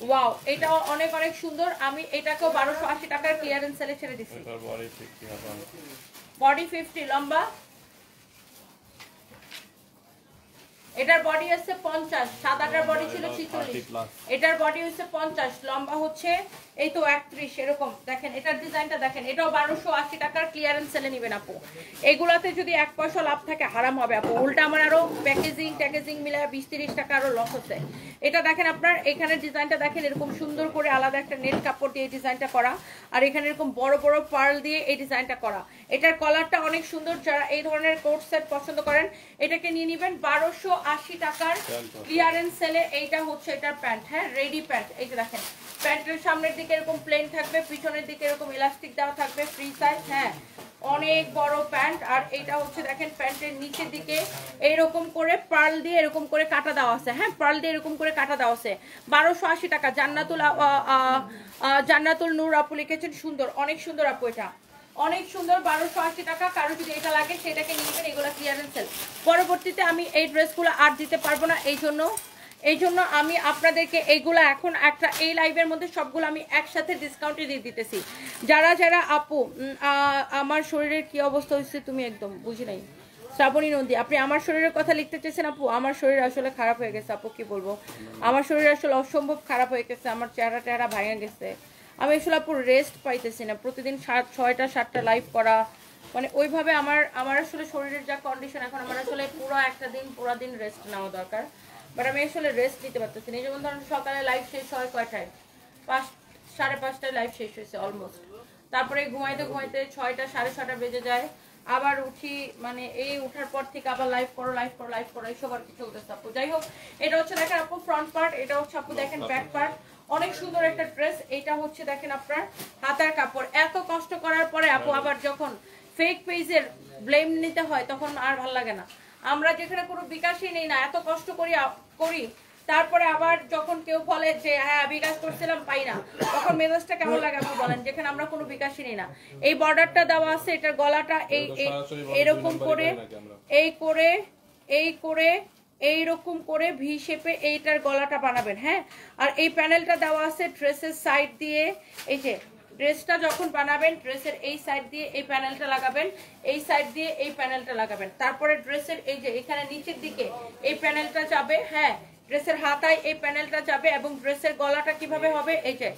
Speaker 1: ওয়াও, এটাও অনেক অনেক সুন্দর। আমি এটাকেও 1280 টাকার ক্লিয়ারেন্স সেলে ছেড়ে দিছি। বডি 50, লম্বা এটার বডি আছে 50, সাদাটার বডি ছিল 46, এটার বডি হচ্ছে 50, লম্বা হচ্ছে এই তো 31 এরকম। দেখেন এটার ডিজাইনটা দেখেন, এটাও 1280 টাকার ক্লিয়ারেন্স সেলে নেবেন আপু। এগুলাতে যদি 1 পয়সা লাভ থাকে হারাম হবে আপু। উল্টা আমার আরো প্যাকেজিং মিলায় 20-30 টাকা আরো লস হচ্ছে। এটা দেখেন আপনার এখানে ডিজাইনটা দেখেন, এরকম সুন্দর করে আলাদা একটা নেট কাপড় দিয়ে ডিজাইনটা করা, আর এখানে এরকম বড় বড় পার্ল দিয়ে এই ডিজাইনটা করা। এটার কলারটা অনেক সুন্দর। যারা এই ধরনের কোট সেট পছন্দ করেন এটাকে নিয়ে নেবেন 1280 টাকার ক্লিয়ারেন্স সেলে। এইটা হচ্ছে এটার প্যান্ট, হ্যাঁ রেডি প্যান্ট। এই যে দেখেন প্যান্টের সামনের দিকে এরকম প্লেন থাকবে, পিছনের দিকে এরকম ইলাস্টিক দেওয়া থাকবে, ফ্রি সাইজ, হ্যাঁ অনেক বড় প্যান্ট। আর এটা হচ্ছে দেখেন প্যান্টের নিচের দিকে এইরকম করে পার্ল দিয়ে এরকম করে কাটা দেওয়া আছে, হ্যাঁ পার্ল দিয়ে এরকম করে কাটা দেওয়া আছে। 1280 টাকা। জান্নাতুল নূর আপু লিখেছেন, সুন্দর, অনেক সুন্দর আপু, এটা অনেক সুন্দর। 1280 টাকা। কারো যদি এটা লাগে সেটাকে নিয়ে নেবেন। এগুলো ক্লিয়ারেন্স সেল। পরবর্তীতে আমি এই ড্রেসগুলো আর দিতে পারবো না, এই জন্য আমি আপনাদেরকে এইগুলো এখন একটা এই লাইভের মধ্যে সবগুলো আমি একসাথে ডিসকাউন্টে দিয়ে দিতেছি। যারা আপু আমার শরীরের কি অবস্থা হয়েছে তুমি একদম বুঝি নাই। শ্রাবণী নন্দী, আপনি আমার শরীরের কথা লিখতে চেয়েছেন আপু। আমার শরীর আসলে খারাপ হয়ে গেছে আপু, কি বলবো, আমার শরীর আসলে অসম্ভব খারাপ হয়ে গেছে। আমার চেহারা ভেঙে গেছে। আমি আসলে আপু রেস্ট পাইতেছি না। প্রতিদিন 6টা-7টা লাইভ করা, মানে ওইভাবে আমার আসলে শরীরের যা কন্ডিশন এখন, আমার আসলে পুরো দিন রেস্ট নেওয়া দরকার। বাট আমি আসলে রেস্ট নিতে পারতেছি না। যেমন ধরুন সকালে লাইভ শেষ হয় কয়টায়, 5-5:30টায় লাইভ শেষ হয়েছে অলমোস্ট। তারপরে ঘুমাইতে 6টা-6:30 বেজে যায়। আবার উঠি, মানে এই উঠার পর থেকে আবার লাইভ করো এইসব আর কি চলতেছে আপু। যাই হোক, এটা হচ্ছে দেখেন আপু ফ্রন্ট পার্ট, এটা হচ্ছে আপু দেখেন ব্যাক পার্ট। অনেক সুন্দর একটা ড্রেস। এটা হচ্ছে দেখেন আপনার হাতার কাপড়। এত কষ্ট করার পরে আপু আবার যখন ফেক পেজের ব্লেম নিতে হয় তখন আর ভালো লাগে না। আমরা যেখানে কোনো বিকাশই নেই না, এত কষ্ট করি তারপরে আবার যখন কেউ বলে যে হ্যাঁ বিকাশ করছিলাম পাই না, তখন মেজাজটা কেমন লাগে আপনি বলেন, যেখানে আমরা কোনো বিকাশই নেই না। এই বর্ডারটা দেওয়া আছে, এটার গলাটা এরকম করে এইরকম করে ভি শেপে এইটার গলাটা বানাবেন, হ্যাঁ। আর এই প্যানেলটা দেওয়া আছে ড্রেসের সাইড দিয়ে। এই যে ড্রেসটা যখন বানাবেন ড্রেসের এই সাইড দিয়ে এই প্যানেলটা লাগাবেন, এই সাইড দিয়ে এই প্যানেলটা লাগাবেন। তারপরে ড্রেসের এই যে এখানে নিচের দিকে এই প্যানেলটা যাবে, হ্যাঁ ড্রেসের হাতায় এই প্যানেলটা যাবে। এবং ড্রেসের গলাটা কিভাবে হবে, এই যে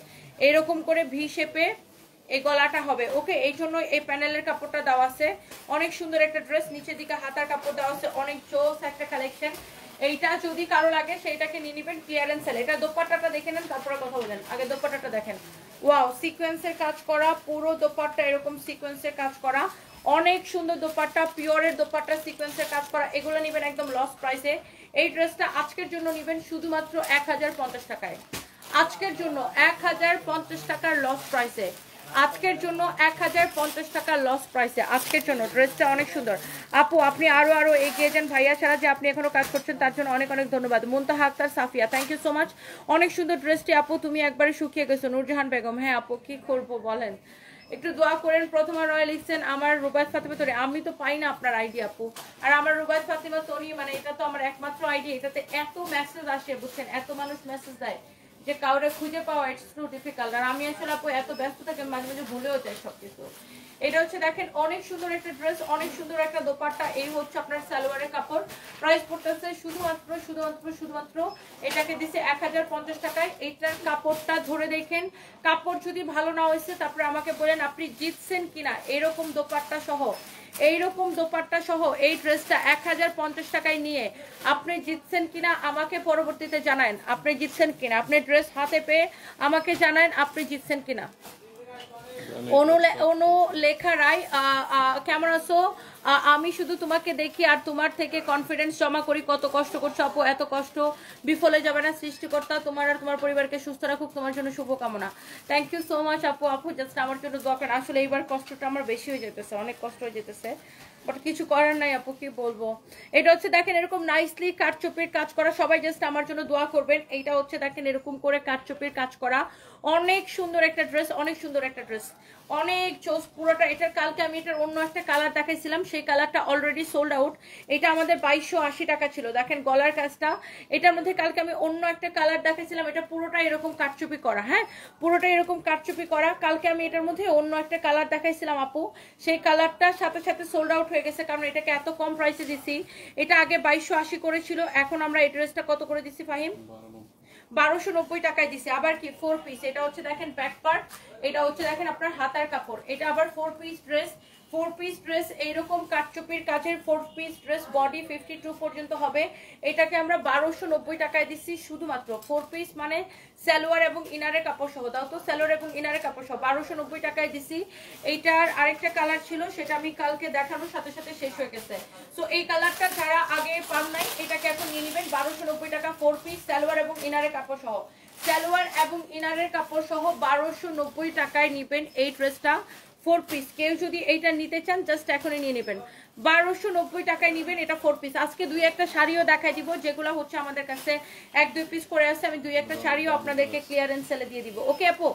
Speaker 1: এরকম করে ভি শেপে এই গলাটা হবে, ওকে। এই জন্য এই প্যানেলের কাপড়টা দেওয়া আছে। অনেক সুন্দর একটা ড্রেস, নিচের দিকে হাতার কাপড় দেওয়া আছে, অনেক জোস একটা কালেকশন। এইটা যদি কারো লাগে সেইটাকে নিয়ে নেবেন ক্লিয়ারেন্স সেল। এটা দোপাট্টাটা দেখে নেন, তারপরে কথা বলেন। আগে দোপাট্টাটা দেখেন, ওয়াও, সিকোয়েন্সের কাজ করা, পুরো দোপাট্টা এরকম সিকোয়েন্সের কাজ করা, অনেক সুন্দর দোপাট্টা, পিওরের দোপাট্টা, সিকোয়েন্সের কাজ করা। এগুলো নেবেন একদম লস প্রাইসে। এই ড্রেসটা আজকের জন্য নেবেন শুধুমাত্র 1050 টাকায়। আজকের জন্য 1050 টাকার লস প্রাইসে। আজকের জন্য 1050 টাকা লস প্রাইসে। আজকের জন্য ড্রেসটা অনেক সুন্দর আপু। আপনি আরো এগিয়ে যান ভাইয়া, ছাড়া যে আপনি এখনো কাজ করছেন তার জন্য অনেক ধন্যবাদ। Muntaha Akter Safia, thank you so much. অনেক সুন্দর ড্রেসটি আপু, তুমি একবারে শুকিয়ে গেছো। নূরজাহান বেগম, হ্যাঁ আপু কি করবো বলেন, একটু দোয়া করেন। প্রথমা রয় লিখছেন আমার রুবায়ত ফাতিমা তনি। আমি তো পাই না আপনার আইডি আপু। আর আমার রুবায়ত ফাতিমা তনি মানে এটা তো আমার একমাত্র আইডি। এটাতে এত মেসেজ আসে বুঝছেন, এত মানুষ মেসেজ দেয় যে কাউরে খুঁজে পাওয়া ইটস টু ডিফিকাল্ট। আর আমি আসলে আপু এত ব্যস্ত থাকি মাঝে মাঝে ভুলেও যাই সবকিছু। এটা হচ্ছে দেখেন অনেক সুন্দর একটা ড্রেস, অনেক সুন্দর একটা দোপাট্টা। এই হচ্ছে আপনার সালোয়ারের কাপড়। প্রাইস পড়তেছে শুধুমাত্র এটাকে দিছে 1050 টাকায়। এইটার কাপড়টা ধরে দেখেন, কাপড় যদি ভালো না হয়েছে তারপরে আমাকে বলেন আপনি জিতছেন কিনা। এইরকম দোপাট্টা সহ এই ড্রেসটা 1050 টাকায় নিয়ে আপনি জিতছেন কিনা আমাকে পরবর্তীতে জানান। আপনি জিতছেন কিনা, আপনি ড্রেস হাতে পেয়ে আমাকে জানান আপনি জিতছেন কিনা। অনু লেখা রায়, কেমন আছো? আমি শুধু তোমাকে দেখি আর তোমার থেকে কনফিডেন্স জমা করি। কত কষ্ট করছো আপু, এত কষ্ট বিফলে যাবে না। সৃষ্টিকর্তা তোমার আর তোমার পরিবারকে সুস্থ রাখুক, তোমার জন্য শুভকামনা। থ্যাংক ইউ সো মাচ আপু। আপু জাস্ট আমার জন্য দোয়া করেন। আসলে এইবার কষ্টটা আমার বেশি হয়ে যেতেছে, অনেক কষ্ট হয়ে যেতেছে, বাট কিছু করার নাই আপু, কি বলবো। এটা হচ্ছে দেখেন এরকম নাইসলি কাঠচুপির কাজ করা, সবাই জাস্ট আমার জন্য দোয়া করবেন। এইটা হচ্ছে দেখেন এরকম করে কাঠচুপির কাজ করা, অনেক সুন্দর একটা ড্রেস, অনেক সুন্দর একটা ড্রেস, অনেক চোস পুরোটা। এটার কালকে আমি এটার অন্য একটা কালার দেখাইছিলাম, সেই কালারটা অলরেডি সোল্ড আউট। এটা আমাদের 2280 টাকা ছিল। দেখেন গলার কাজটা, এটার মধ্যে কালকে আমি অন্য একটা কালার দেখাইছিলাম, এটা পুরোটা এরকম কাঠচুপি করা, হ্যাঁ পুরোটা এরকম কাঠচুপি করা। কালকে আমি এটার মধ্যে অন্য একটা কালার দেখাইছিলাম আপু, সেই কালারটা সাথে সাথে সোল্ড আউট হয়ে গেছে, কারণ এটাকে এত কম প্রাইসে দিছি। এটা আগে 2280 করেছিল, এখন আমরা এই ড্রেসটা কত করে দিচ্ছি ফাহিম? 1290 টাকায় দিছে। আবার কি 4 পিস, এটা হচ্ছে দেখেন ব্যাক পার্ট, এটা হচ্ছে দেখেন আপনার হাতার কাপড়। এটা আবার 4 পিস ড্রেস, 4 পিস ড্রেস এইরকম কাটচুপির কাজের 4 পিস ড্রেস, বডি 52 পর্যন্ত হবে। এটাকে আমরা 1290 টাকায় দিচ্ছি শুধুমাত্র। 4 পিস মানে সালোয়ার এবং ইনারের কাপড় সহ, দাও তো সালোয়ার এবং ইনারের কাপড় সহ 1290 টাকায় দিছি। এইটার আরেকটা কালার ছিল, সেটা আমি কালকে দেখানোর সাথে সাথে শেষ হয়ে গেছে। সো এই কালারটা যারা আগে পান নাই, এটাকে এখন নিয়ে নেবেন 1290 টাকা, 4 পিস সালোয়ার এবং ইনারের কাপড় সহ। সালোয়ার এবং ইনারের কাপড় সহ 1290 টাকায় নিবেন এই ড্রেসটা, 4 পিস। কেউ যদি এইটা নিতে চান জাস্ট এখনই নিয়ে নেবেন, 1290 টাকায় নিবেন এটা 4 পিস। আজকে দুই একটা শাড়িও দেখাই দিব, যেগুলো হচ্ছে আমাদের কাছে 1-2 পিস করে আছে, আমি দুই একটা শাড়িও আপনাদেরকে ক্লিয়ারেন্স সেলে দিয়ে দিব। ওকে আপু,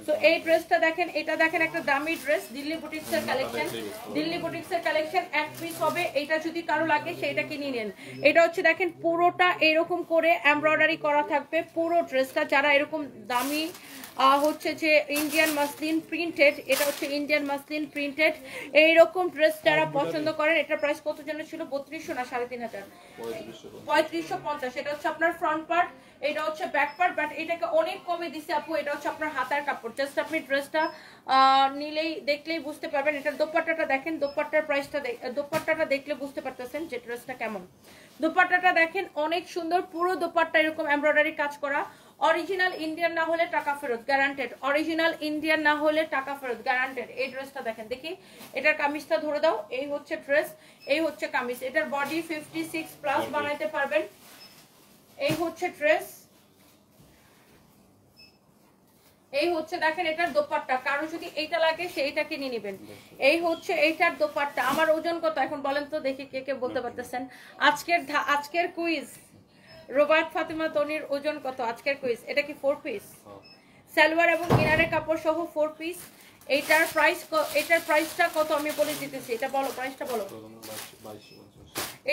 Speaker 1: তো এই ড্রেসটা দেখেন, এটা দেখেন একটা দামি ড্রেস, দিল্লি বুটিক্সের কালেকশন, দিল্লি বুটিক্সের কালেকশন, 1 পিস হবে। এটা যদি কারো লাগে সেইটা কিনে নেন। এটা হচ্ছে দেখেন পুরোটা এরকম করে এমব্রয়ডারি করা থাকবে পুরো ড্রেসটা। যারা এরকম দামি হচ্ছে যে ইন্ডিয়ান মাসলিন প্রিন্টেড, এটা হচ্ছে ইন্ডিয়ান মাসলিন প্রিন্টেড, এইরকম ড্রেস যারা পছন্দ করেন, এটার প্রাইস কত যেন ছিল? 3200 না 3500? 3550। এটা হচ্ছে আপনার ফ্রন্ট পার্ট, এটা হচ্ছে ব্যাক পার্ট, বাট এটাকে অনেক কমে দিছে আপু। এটা হচ্ছে আপনার হাতার কাপড়, জাস্ট আপনি ড্রেসটা নিলেই দেখলেই বুঝতে পারবেন। এটার দোপাট্টাটা দেখেন, দোপাট্টার প্রাইসটা দোপাট্টাটা দেখলে বুঝতে পারতেছেন যে ড্রেসটা কেমন। দোপাট্টাটা দেখেন অনেক সুন্দর, পুরো দোপাট্টা এরকম এমব্রয়ডারি কাজ করা। অরিজিনাল ইন্ডিয়ান না হলে টাকা ফেরত গ্যারান্টেড, অরিজিনাল ইন্ডিয়ান না হলে টাকা ফেরত গ্যারান্টেড। এই ড্রেসটা দেখেন, দেখি এটার কামিজটা ধরে দাও। এই হচ্ছে ড্রেস, এই হচ্ছে কামিজ। এটার বডি 56 প্লাস বানাইতে পারবেন। এই হচ্ছে ড্রেস, এই হচ্ছে দেখেন এটার দোপাট্টা। কারো যদি এইটা লাগে সেইটা কিনে নেবেন। এই হচ্ছে এইটার দোপাট্টা। আমার ওজন কত এখন বলেন তো দেখি, কে কে বলতে পারতেছেন? আজকের কুইজ, রোবার্ট ফাতিমা তনির ওজন কত? আজকের কুইজ। এটা কি 4 পিস সালোয়ার এবং ইনারের কাপড় সহ 4 পিস। এইটার প্রাইসটা কত আমি বলে দিতেছি, এটা বলো, প্রাইসটা বলো।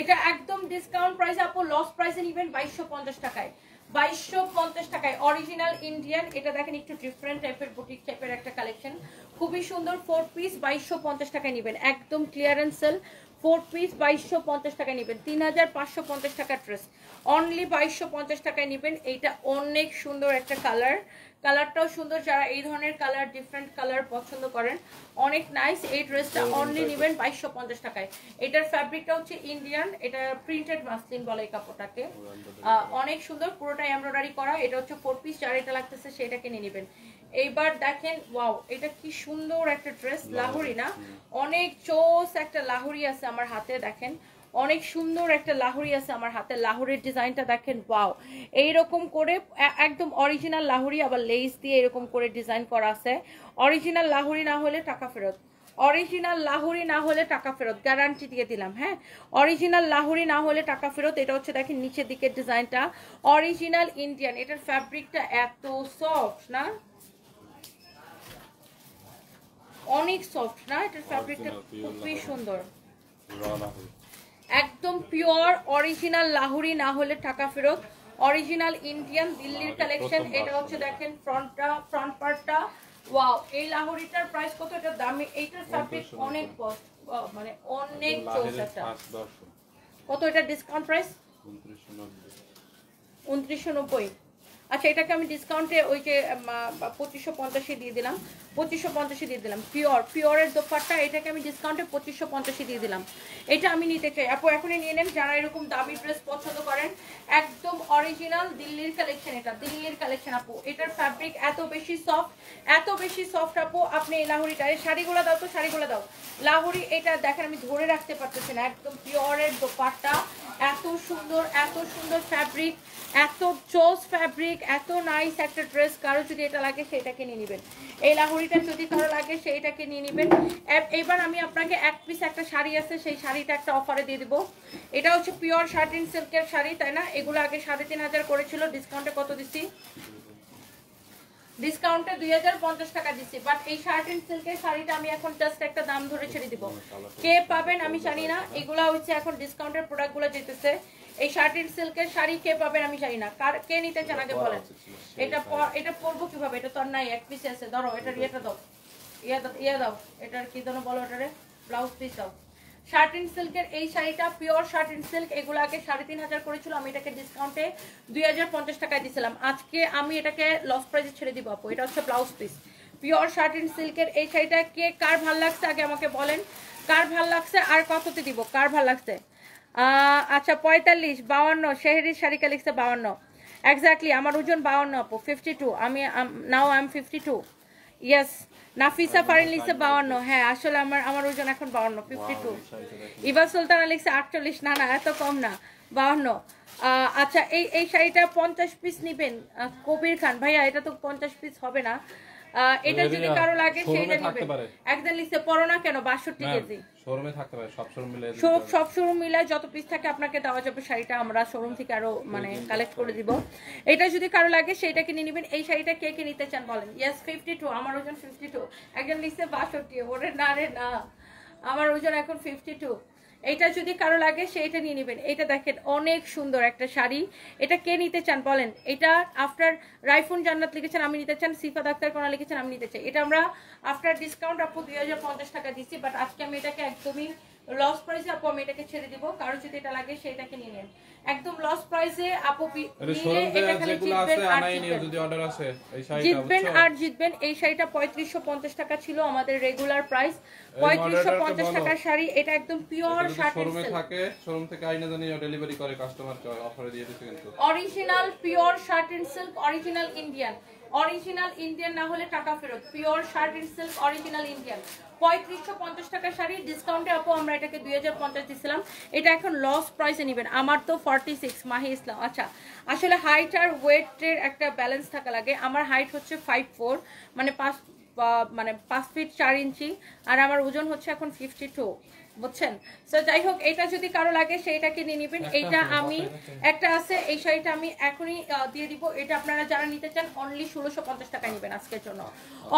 Speaker 1: এটা একদম ডিসকাউন্ট প্রাইস আপু, লস প্রাইসে নেবেন 2250 টাকায়, 2250 টাকায় অরিজিনাল ইন্ডিয়ান। এটা দেখেন একটু ডিফারেন্ট টাইপের বুটিক টাইপের একটা কালেকশন, খুবই সুন্দর। 4 পিস 2250 টাকায় নেবেন, একদম ক্লিয়ারেন্স সেল। 4 পিস 2250 টাকায় নেবেন, 3550 টাকার ড্রেস অনলি 2250 টাকায় নেবেন। এইটা অনেক সুন্দর একটা কালার, কালারটাও সুন্দর। যারা এই ধরনের কালার, ডিফারেন্ট কালার পছন্দ করেন, অনেক নাইস। এই ড্রেসটা অনলি নেবেন 2250 টাকায়। এটার ফ্যাব্রিকটা হচ্ছে ইন্ডিয়ান, এটা প্রিন্টেড মাসলিন বলে এই কাপড়টাকে। অনেক সুন্দর, পুরোটাই এমব্রয়ডারি করা। এটা হচ্ছে 4 পিস, যার এটা লাগতেছে সেটা কিনে নেবেন। এইবার দেখেন, ওয়াও এটা কি সুন্দর একটা ড্রেস, লাহোরি না? অনেক চোস একটা লাহোরি আছে আমার হাতে, দেখেন অনেক সুন্দর একটা লাহোরি আছে আমার হাতে। লাহোরের ডিজাইনটা দেখেন, ওয়াও এইরকম করে একদম অরিজিনাল লাহোরি, আবার লেস দিয়ে এরকম করে ডিজাইন করা আছে। অরিজিনাল লাহোরি না হলে টাকা ফেরত, অরিজিনাল লাহোরি না হলে টাকা ফেরত, গ্যারান্টি দিয়ে দিলাম। হ্যাঁ, অরিজিনাল লাহোরি না হলে টাকা ফেরত। এটা হচ্ছে দেখেন নিচের দিকের ডিজাইনটা অরিজিনাল ইন্ডিয়ান। এটার ফ্যাব্রিকটা এত সফট না, অনেক সফট না? এটার ফ্যাব্রিকটা খুবই সুন্দর, একদম পিওর অরিজিনাল লাহোরি না হলে টাকা ফেরত। অরিজিনাল ইন্ডিয়ান দিল্লির কালেকশন। এটা হচ্ছে দেখেন ফ্রন্ট পার্টটা, ওয়াও এই লাহোরিটার প্রাইস কত? এটা দামি, এইটার ফ্যাব্রিক অনেক কস্ট, মানে অনেক চোস একটা। কত এটা ডিসকাউন্ট প্রাইস? 2990। আচ্ছা এটাকে আমি ডিসকাউন্টে ওই যে 2550 দিয়ে দিলাম, 2550 দিয়ে দিলাম। পিওরের দোপাট্টা, এটাকে আমি ডিসকাউন্টে 2550 দিয়ে দিলাম। এটা আমি নিতে চাই আপু, এখনই নিয়ে নেন যারা এরকম দামি ড্রেস পছন্দ করেন। একদম অরিজিনাল দিল্লির কালেকশন, এটা দিল্লির কালেকশন আপু। এটার ফ্যাব্রিক এত বেশি সফট, এত বেশি সফট আপু। আপনি এই লাহোরিটা, এই শাড়িগুলো দাও তো, শাড়িগুলো দাও। লাহোরি এটা দেখেন আমি ধরে রাখতে পারতেছি না, একদম পিওরের দোপাট্টা, এত সুন্দর ফ্যাব্রিক, এত চোস ফ্যাব্রিক, এত নাইস একটা ড্রেস। কারো যদি এটা লাগে সেটাকে নিয়ে নেবেন, এই লাহোরিটা যদি কারো লাগে সেইটাকে নিয়ে নেবেন। এবার আমি আপনাকে এক পিস একটা শাড়ি আছে, সেই শাড়িটা একটা অফারে দিয়ে দিব। এটা হচ্ছে পিওর শার্টিন সিল্কের শাড়ি, তাই না? এগুলো আগে 3500 করেছিল, ডিসকাউন্টে কত দিচ্ছি? ডিসকাউন্টে 2050 টাকা দিচ্ছি। বাট এই শার্টিন সিল্কের শাড়িটা আমি এখন জাস্ট একটা দাম ধরে ছেড়ে দিব, কে পাবেন আমি জানি না। এগুলা হচ্ছে এখন ডিসকাউন্টের প্রোডাক্টগুলো যেতেছে। এই শার্টিন সিল্কের শাড়ি কে পাবেন আমি জানি না, কে নিতে চান আগে বলেন। এটা পরবো কিভাবে? এটা তো আর নাই, এক পিস আছে। ধরো এটার ইয়েটা দাও, ইয়া দাও, এটার কি যেন বলো, এটারে ব্লাউজ পিস দাও। শার্টিন সিল্কের এই শাড়িটা পিওর শার্টিন সিল্ক, এগুলো আগে 3500 করেছিল, আমি এটাকে ডিসকাউন্টে 2050 টাকায় দিয়েছিলাম। আজকে আমি এটাকে লস প্রাইসে ছেড়ে দিব আপু। এটা হচ্ছে ব্লাউজ পিস, পিওর শার্টিন সিল্কের এই শাড়িটা। কে কার ভাল লাগছে আগে আমাকে বলেন, কার ভাল লাগছে আর কততে দিব, কার ভাল লাগছে? আচ্ছা 45, 52, শেহরির শাড়িকা লিখছে 52, এক্স্যাক্টলি আমার ওজন 52 আপু, 52। আমি now I am 52, yes. Nafisa Farin লিখছে 52, হ্যাঁ আসলে আমার ওজন এখন 52, 52। ইভা সুলতানা লিখছে 48, না না এত কম না, 52। আচ্ছা এই শাড়িটা 50 পিস নিবেন কবির খান ভাইয়া, এটা তো 50 পিস হবে না। এটা যদি কারো লাগে সেইটা নেবেন। একদম লিখছে পড়ো না কেন, 62 কেজি
Speaker 2: শোরুমে থাকতে পারে, সব শোরুম মিলে
Speaker 1: সব শোরুম মিলে যত পিস থাকে আপনাকে দেওয়া যাবে। শাড়িটা আমরা শোরুম থেকে আরো মানে কালেক্ট করে দিব। এটা যদি কারো লাগে সেইটাকে নিয়ে নেবেন। এই শাড়িটা কে কে নিতে চান বলেন? ইয়েস 52, আমার ওজন 52। একজন লিখছে 62, ওরে না রে না, আমার ওজন এখন 52। এইটা যদি কারো লাগে সেইটা নিয়ে নেবেন। এটা দেখেন অনেক সুন্দর একটা শাড়ি, এটা কে নিতে চান বলেন? এটা আফটার রাইফুন জান্নাত লিখেছেন আমি নিতে চান, সিফাত আক্তার কোনা লিখেছেন আমি নিতে চাই। এটা আমরা আফটার ডিসকাউন্ট আপু 2050 টাকা দিচ্ছি, বাট আজকে আমি এটাকে একদমই লস প্রাইসে আপু আমি এটাকে ছেড়ে দিব। কারো যদি এটা লাগে সেটাকে নিয়ে নেন, একদম লস প্রাইসে আপু নিলে এটা খালি জিতবেন আর জিতবেন। এই শাড়িটা 3550 টাকা ছিল আমাদের রেগুলার প্রাইস, 3550 টাকার শাড়ি। এটা একদম পিওর শার্টিন সিল্ক
Speaker 2: থাকে, শোরুম থেকে আইনা জানি ডেলিভারি করে কাস্টমারকে অফারে দিয়ে দিতে। কিন্তু
Speaker 1: original pure satin silk, original Indian, original Indian না হলে টাকা ফেরত। Pure satin silk original Indian, 3550 টাকা শাড়ি। ডিসকাউন্টে আপু আমরা এটাকে 2050 দিছিলাম, এটা এখন লস প্রাইসে নেবেন। আমার তো 46, মাহি ইসলাম। আচ্ছা আসলে হাইট আর ওয়েটের একটা ব্যালেন্স থাকা লাগে। আমার হাইট হচ্ছে 54, মানে 5 ফিট 4 ইঞ্চি, আর আমার ওজন হচ্ছে এখন 52, বুঝছেন? সো যাই হোক, এটা যদি কারো লাগে সেইটাকে নিয়ে নেবেন। এইটা আমি একটা আছে, এই শাড়িটা আমি এখনই দিয়ে দিব। এটা আপনারা যারা নিতে চান অনলি 1650 টাকায় নেবেন আজকের জন্য,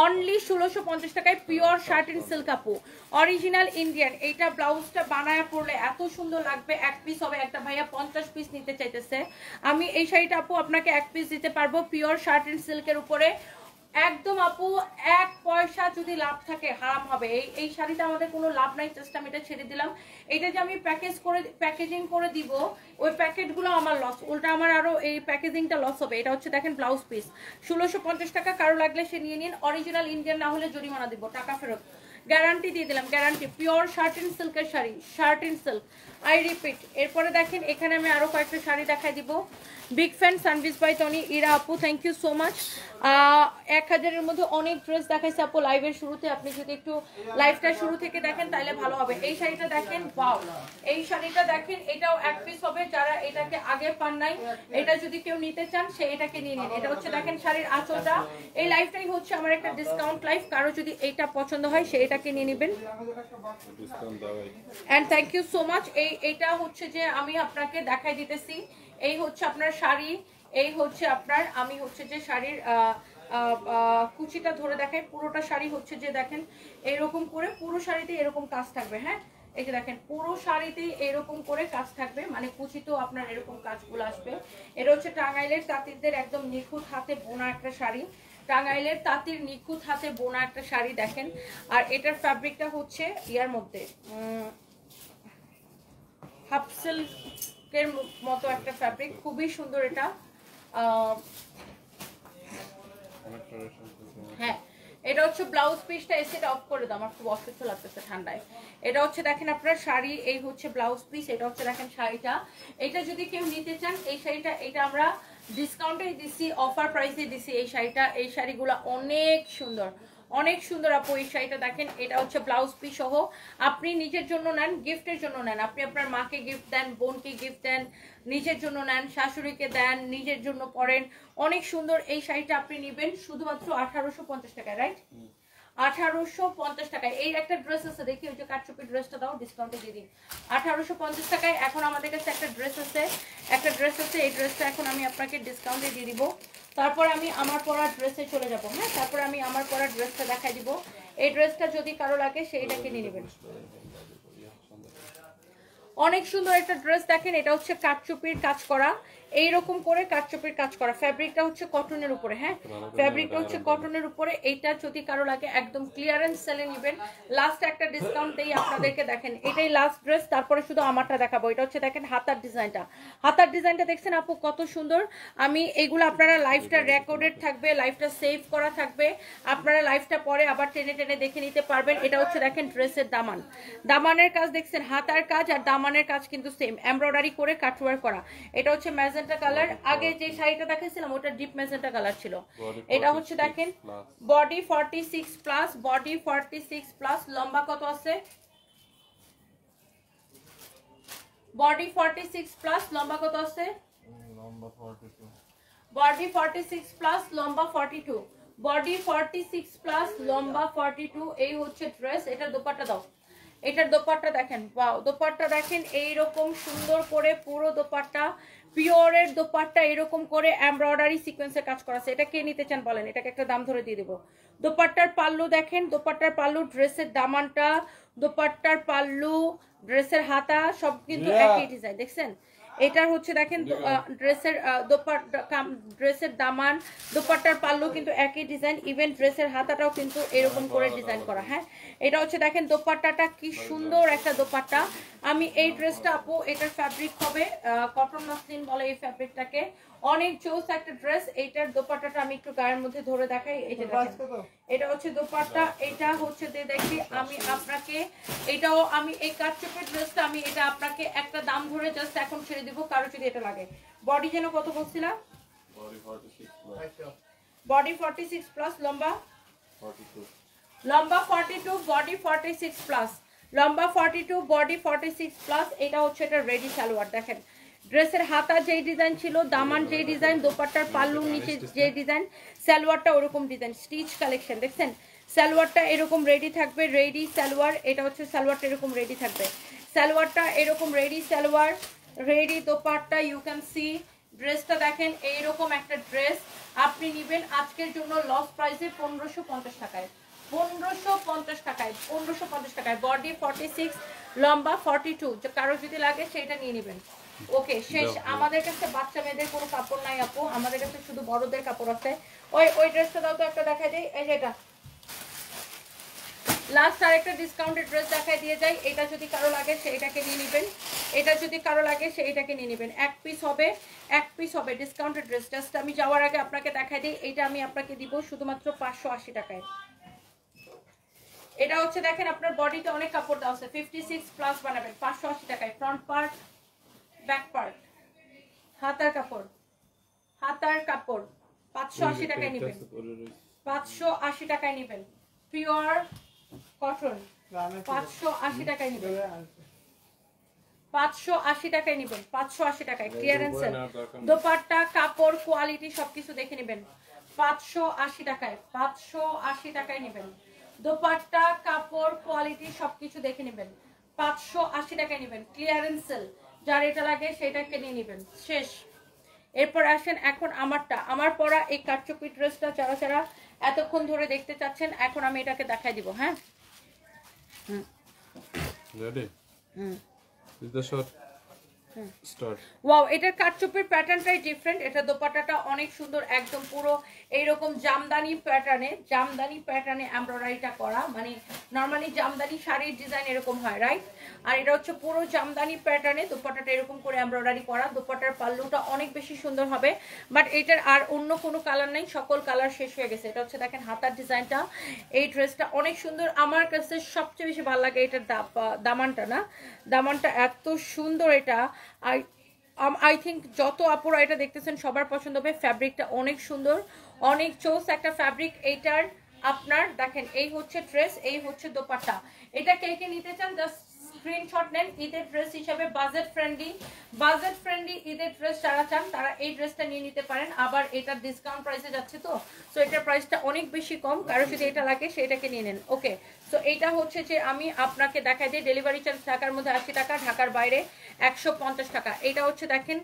Speaker 1: অনলি 1650 টাকায়। পিওর শার্টিন সিল্ক আপু, অরিজিনাল ইন্ডিয়ান। এইটা ব্লাউজটা বানায় পরলে এত সুন্দর লাগবে। এক পিস হবে, একটা ভাইয়া 50 পিস নিতে চাইতেছে। আমি এই শাড়িটা আপু আপনাকে এক পিস দিতে পারবো, পিওর শার্টিন সিল্কের উপরে একদম আপু। এক পয়সা যদি লাভ থাকে হারাম হবে। এই শাড়িটা আমাদের কোনো লাভ নাই, জাস্ট আমি এটা ছেড়ে দিলাম। এটা যে আমি প্যাকেজিং করে দিব, ওই প্যাকেটগুলো আমার লস, উল্টা আমার আরো এই প্যাকেজিংটা লস হবে। এটা হচ্ছে দেখেন ব্লাউজ পিস, 1650 টাকা। কারো লাগলে সে নিয়ে নিন। অরিজিনাল ইন্ডিয়ান না হলে জরিমানা দিব, টাকা ফেরত, গ্যারান্টি দিয়ে দিলাম, গ্যারান্টি। পিওর শার্টিন সিল্কের sari, satin silk, I repeat. এরপরে দেখেন এখানে আমি আরো কয়েকটা শাড়ি দেখাই দিব। বিগ ফ্যান সানভিস বাই টনি, ইরা আপু থ্যাংক ইউ সো মাচ। 1000-এর মধ্যে অনেক ড্রেস দেখাইছে আপু লাইভের শুরুতে। আপনি যদি একটু লাইভটা শুরু থেকে দেখেন তাহলে ভালো হবে। এই শাড়িটা দেখেন, ওয়াও, এই শাড়িটা দেখেন, এটাও এক পিস হবে। যারা এটাকে আগে পান নাই, এটা যদি কেউ নিতে চান সে এটাকে নিয়ে নিন। এটা হচ্ছে দেখেন শাড়ির আঁচলটা। এই লাইভটাই হচ্ছে আমার একটা ডিসকাউন্ট লাইভ, কারো যদি এইটা পছন্দ হয় সে এটাকে নিয়ে নেবেন। And thank you so much. এইটা হচ্ছে যে আমি আপনাকে দেখাই দিতেছি, এই হচ্ছে আপনার শাড়ি, এই হচ্ছে আপনার, আমি হচ্ছে যে শাড়ির কুচিটা ধরে দেখাই। পুরোটা শাড়ি হচ্ছে যে দেখেন এরকম করে, পুরো শাড়িতে এরকম কাজ থাকবে। হ্যাঁ এই যে দেখেন পুরো শাড়িতে এরকম করে কাজ থাকবে, মানে কুচিতেও আপনার এরকম কাজগুলো আসবে। এটা হচ্ছে টাঙ্গাইলের তাঁতিদের একদম নিখুঁত হাতে বোনা একটা শাড়ি, টাঙ্গাইলের তাঁতির নিখুঁত হাতে বোনা একটা শাড়ি দেখেন। আর এটার ফ্যাব্রিকটা হচ্ছে ইয়ার মধ্যে হাফ সিল্কের মতো একটা ফ্যাব্রিক, খুবই সুন্দর। এটা হ্যাঁ, এটা হচ্ছে ব্লাউজ পিসটা। এসিটা অফ করে দাও, আমার খুব অসুস্থ লাগতেছে ঠান্ডায়। এটা হচ্ছে দেখেন আপনার শাড়ি, এই হচ্ছে ব্লাউজ পিস, এটা হচ্ছে দেখেন শাড়িটা। এটা যদি কেউ নিতে চান এই শাড়িটা, এটা আমরা ডিসকাউন্টে দিছি, অফার প্রাইসে দিছি এই শাড়িটা। এই শাড়িগুলো অনেক সুন্দর, অনেক সুন্দর আপু। এই শাড়িটা দেখেন, এটা হচ্ছে ব্লাউজ পিস সহ। আপনি নিজের জন্য নেন, গিফটের জন্য নেন, আপনি আপনার মাকে গিফট দেন, বোনকে গিফট দেন, নিজের জন্য নেন, শাশুড়িকে দেন, নিজের জন্য পরেন। অনেক সুন্দর এই শাড়িটা আপনি নেবেন শুধুমাত্র 1850 টাকায়, রাইট? 1850 টাকায়। এই একটা ড্রেস আছে, দেখি ওই যে কাটচুপি ড্রেসটা দাও, ডিসকাউন্টে দিয়ে দিন 1850 টাকায়। এখন আমাদের কাছে একটা ড্রেস আছে, এই ড্রেসটা এখন আমি আপনাকে ডিসকাউন্টে দিয়ে দিব। তারপর আমি আমার পরা ড্রেসে চলে যাব। হ্যাঁ, তারপর আমি আমার পরা ড্রেসটা দেখাই দিব। এই ড্রেসটা যদি কারো লাগে সেইটাকে নিয়ে নেবেন। অনেক সুন্দর একটা ড্রেস দেখেন, এটা হচ্ছে কাটচুপির কাজ করা, এইরকম করে কাটচুপির কাজ করা। ফ্যাব্রিকটা হচ্ছে কটনের উপরে। হ্যাঁ, ফ্যাব্রিকটা হচ্ছে কটনের উপরে। এইটা যদি কারো লাগে একদম ক্লিয়ারেন্স সেলে নেবেন। লাস্ট একটা ডিসকাউন্ট দেই আপনাদেরকে, দেখেন এটাই লাস্ট ড্রেস, তারপরে শুধু আমারটা দেখাবো। এটা হচ্ছে দেখেন হাতার ডিজাইনটা, দেখছেন আপু কত সুন্দর। আমি এইগুলো আপনারা লাইভটা রেকর্ডেড থাকবে, লাইভটা সেভ করা থাকবে, আপনারা লাইভটা পরে আবার টেনে টেনে দেখে নিতে পারবেন। এটা হচ্ছে দেখেন ড্রেসের দামানের কাজ দেখছেন, হাতার কাজ আর দামানের কাজ কিন্তু সেম, এমব্রয়ডারি করে কাটওয়ার্ক করা। এটা হচ্ছে ম্যাজেন্টা কালার। আগে যে শাড়িটা দেখাইছিলাম ওটা ডিপ ম্যাজেন্টা কালার ছিল। এটা হচ্ছে দেখেন বডি 46 প্লাস, বডি 46 প্লাস। লম্বা কত আছে? বডি 46 প্লাস, লম্বা কত আছে? বডি 46 প্লাস, লম্বা 42। বডি 46 প্লাস, লম্বা 42। এই হচ্ছে ড্রেস। এটার দোপাট্টা দাও, এটার দোপাট্টা দেখেন, ওয়াও, দোপাট্টা দেখেন এইরকম সুন্দর করে পুরো দোপাট্টা, পিওরের দোপাট্টা, এরকম করে এমব্রয়ডারি সিকোয়েন্সের কাজ করা আছে। এটা কে নিতে চান বলেন, এটাকে একটা দাম ধরে দিয়ে দেবো। দোপাট্টার পাল্লু দেখেন, দোপাট্টার পাল্লু, ড্রেসের দামানটা, দোপাট্টার পাল্লু, ড্রেসের হাতা সব কিন্তু একই ডিজাইন, দেখছেন? এটার হচ্ছে দেখেন ড্রেসের ড্রেসের দামান, দোপাট্টার পাল্লু কিন্তু একই ডিজাইন, ইভেন ড্রেসের হাতাটাও কিন্তু এরকম করে ডিজাইন করা। হ্যাঁ, এটা হচ্ছে দেখেন দোপাট্টাটা কি সুন্দর একটা দোপাট্টা। আমি এই ড্রেসটা আপু, এটার ফ্যাব্রিক হবে কটন মসলিন বলে এই ফ্যাব্রিকটাকে, অনেক জোস একটা ড্রেস। এইটার দোপাট্টাটা আমি একটু গায়ের মধ্যে ধরে দেখাই। এই যে দেখেন, এটা হচ্ছে দোপাট্টা, এটা হচ্ছে দেখি আমি আপনাকে, এটাও আমি এই কাটচুপের ড্রেসটা আমি এটা আপনাকে একটা দাম ধরে জাস্ট এখন ছেড়ে দিব, কারো যদি এটা লাগে। বডি যেন কত বলছিলাম? বডি 46 প্লাস, লম্বা 42, বডি 46 প্লাস, লম্বা 42, বডি 46 প্লাস। এটা হচ্ছে এটা রেডি সালোয়ার। দেখেন ড্রেসের হাতা যেই ডিজাইন ছিল, দামান যেই ডিজাইন, দোপাট্টার পাল্লুর নিচে যে ডিজাইন, সালোয়ারটা ওরকম ডিজাইন, স্টিচ কালেকশন। দেখছেন সালোয়ারটা এরকম রেডি থাকবে, রেডি সালোয়ার। এটা হচ্ছে সালোয়ারটা এরকম রেডি থাকবে, সালোয়ারটা এরকম ready salwar, ready dupatta. You can see ড্রেসটা দেখেন এইরকম একটা ড্রেস আপনি নেবেন আজকের জন্য লস প্রাইসে 1550 টাকায়, 1550 টাকায়, 1550 টাকায়। বডি 46, লম্বা 42। কারো যদি লাগে সেটা নিয়ে নেবেন। ওকে, শেষ। আমাদের কাছে বাচ্চা মেয়েদের কোনো কাপড় নাই আপু, আমাদের কাছে শুধু বড়দের কাপড় আছে। ওই ড্রেসটা দাও তো, একটা দেখাই দিই। এই যে এটা লাস্ট আরেকটা ডিসকাউন্টেড ড্রেস দেখাই দিয়ে যাই। এটা যদি কারো লাগে সেইটাকে নিয়ে নেবেন, এটা যদি কারো লাগে সেইটাকে নিয়ে নেবেন। এক পিস হবে ডিসকাউন্টেড ড্রেস। জাস্ট আমি যাওয়ার আগে আপনাকে দেখাই দিই, এটা আমি আপনাকে দিব শুধুমাত্র 580 টাকায়। এটা হচ্ছে দেখেন আপনার বডিতে অনেক কাপড় দেওয়া আছে, 56 প্লাস বানাবেন 580 টাকায়। ফ্রন্ট পার্ট, ব্যাক পার্ট, হাতার কাপড় 580 টাকায় নেবেন, 580 টাকায় নেবেন। পিওর কটন 580 টাকায় নেবেন, 580 টাকায় নেবেন, 580 টাকায় ক্লিয়ারেন্স সেল। দোপাট্টা, কাপড়, কোয়ালিটি সবকিছু দেখে নেবেন 580 টাকায়, 580 টাকায় নেবেন। দোপাট্টা, কাপড়, কোয়ালিটি সবকিছু দেখে নেবেন 580 টাকায় নেবেন, ক্লিয়ারেন্স সেল। যার এটা লাগে সেটাকে নিয়ে নেবেন। শেষ। এরপর আসেন এখন আমারটা, আমার পরা এই কাটচুপি ড্রেসটা যারা যারা এতক্ষণ ধরে দেখতে চাচ্ছেন, এখন আমি এটাকে দেখাই দিব। হ্যাঁ,
Speaker 2: ready? Is the shot? Star.
Speaker 1: Wow, এটার কাটচুপির প্যাটার্নটাই ডিফারেন্ট। এটা দোপাট্টাটা অনেক সুন্দর, একদম পুরো এইরকম জামদানি প্যাটার্নে এমব্রয়ডারিটা করা, মানে নর্মালি জামদানি শাড়ির ডিজাইন এরকম হয়, রাইট? আর এটা হচ্ছে পুরো জামদানি প্যাটার্নে দোপাট্টাটা এরকম করে এমব্রয়ডারি করা। দোপাট্টার পাল্লুটা অনেক বেশি সুন্দর হবে, বাট এটার আর অন্য কোনো কালার নেই, সকল কালার শেষ হয়ে গেছে। এটা হচ্ছে দেখেন হাতার ডিজাইনটা, এই ড্রেসটা অনেক সুন্দর। আমার কাছে সবচেয়ে বেশি ভালো লাগে এটার দামানটা, না দামানটা এত সুন্দর। এটা আই থিঙ্ক যত আপুরা এটা দেখতেছেন সবার পছন্দ হবে। ফ্যাব্রিকটা অনেক সুন্দর, অনেক চোস একটা ফ্যাব্রিক এইটার। আপনার দেখেন এই হচ্ছে ড্রেস, এই হচ্ছে দোপাট্টা। এটা কে কে নিতে চান জাস্ট স্ক্রিনশট নেন। ঈদের ড্রেস হিসাবে বাজেট ফ্রেন্ডলি ঈদের ড্রেস যারা চান তারা এই ড্রেসটা নিয়ে নিতে পারেন। আবার এটা ডিসকাউন্ট প্রাইসে যাচ্ছে, তো সো এটার প্রাইসটা অনেক বেশি কম, কারো যদি এটা লাগে সেটাকে নিয়ে নেন। ওকে, সো এইটা হচ্ছে যে আমি আপনাকে দেখাই দিই, ডেলিভারি চার্জ ঢাকার মধ্যে 80 টাকা, ঢাকার বাইরে 150 টাকা। এটা হচ্ছে দেখেন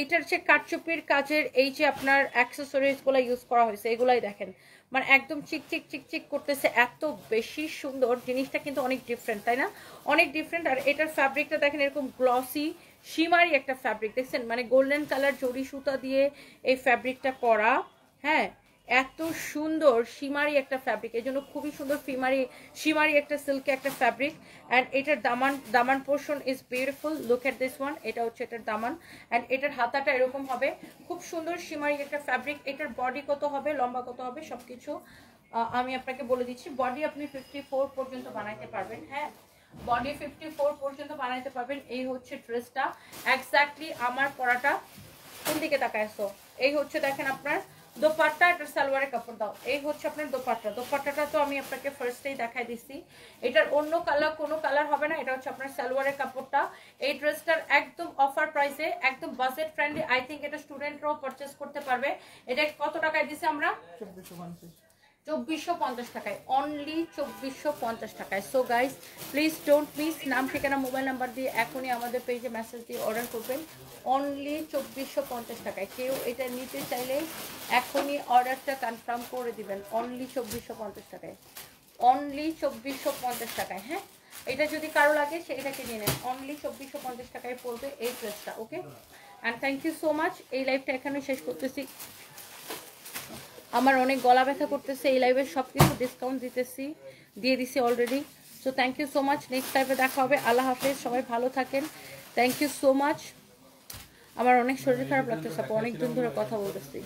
Speaker 1: এইটার যে কাটচুপির কাজের এই যে আপনার অ্যাক্সেসরিজগুলো ইউজ করা হয়েছে, এগুলাই দেখেন মানে একদম চিকচিক করতেছে, এত বেশি সুন্দর। জিনিসটা কিন্তু অনেক ডিফারেন্ট, তাই না? অনেক ডিফারেন্ট। আর এটার ফ্যাব্রিকটা দেখেন এরকম গ্লসি শিমারি একটা ফ্যাব্রিক, দেখছেন মানে গোল্ডেন কালার জরি সুতা দিয়ে এই ফ্যাব্রিকটা করা। হ্যাঁ, এত সুন্দর শিমারি একটা ফ্যাব্রিক, এই জন্য খুবই সুন্দর শিমারি একটা সিল্কে একটা ফ্যাব্রিক। অ্যান্ড এটার দামান portion is beautiful, look at this one. এটা হচ্ছে এটার দামান, অ্যান্ড এটার হাতাটা এরকম হবে, খুব সুন্দর শিমারি একটা ফ্যাব্রিক। এটার বডি কত হবে, লম্বা কত হবে, সবকিছু আমি আপনাকে বলে দিচ্ছি। বডি আপনি 54 পর্যন্ত বানাইতে পারবেন। হ্যাঁ, বডি 54 পর্যন্ত বানাইতে পারবেন। এই হচ্ছে ড্রেসটা এক্স্যাক্টলি আমার পরাটা। কোন দিকে তাকাইছো? এই হচ্ছে দেখেন আপনার দোপাট্টা, এটা সালোয়ারের কাপড় দাও। এই হচ্ছে আপনার দোপাট্টাটা তো আমি আপনাকে ফার্স্টেই দেখাই দিচ্ছি। এটার অন্য কালার কোনো কালার হবে না। এটা হচ্ছে আপনার সালোয়ারের কাপড়টা। এই ড্রেসটার একদম অফার প্রাইসে, একদম বাজেট ফ্রেন্ডলি। আই থিঙ্ক এটা স্টুডেন্টরাও পারচেস করতে পারবে। এটা কত টাকায় দিছি আমরা? 2450 টাকায়, অনলি 2450 টাকায়। So guys please don't miss, নাম ঠিকানা মোবাইল নাম্বার দিয়ে এখনই আমাদের পেজে মেসেজ দিয়ে অর্ডার করবেন। অনলি 2450 টাকায়। কেউ এটা নিতে চাইলে এখনই অর্ডারটা কনফার্ম করে দিবেন। অনলি 2450 টাকায়, অনলি 2450 টাকায়। হ্যাঁ, এটা যদি কারো লাগে সেটাকে নিয়ে নেন। অনলি 2450 টাকায় পড়বে এই ড্রেসটা। Okay, and thank you so much. এই লাইভটা এখানে শেষ করতেছি। আমার অনেক গলা ব্যথা করতেছে, এই লাইভে সব কিছু ডিসকাউন্ট দিয়ে দিছি already. So thank you so much. Next লাইভে দেখা হবে। আল্লাহ হাফেজ, সবাই ভালো থাকেন। Thank you so much. আমার অনেক শরীর খারাপ লাগতেছে, অনেক দিন ধরে কথা বলতেছি।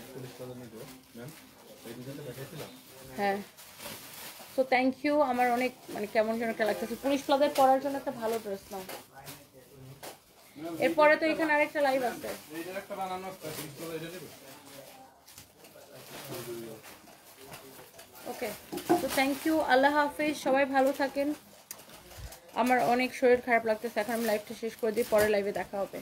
Speaker 1: হ্যাঁ, সো থ্যাংক ইউ। আমার অনেক মানে কেমন যেন একটা লাগতেছে। পুলিশ প্লাজায় পরার জন্য একটা ভালো ড্রেস নাও। এরপরে তো এখানে আরেকটা লাইভ আছে। ওকে, তো থ্যাংক ইউ, আল্লাহ হাফেজ, সবাই ভালো থাকেন। আমার অনেক শরীর খারাপ লাগতেছে, এখন আমি লাইভটা শেষ করে দিই, পরে লাইভে দেখা হবে।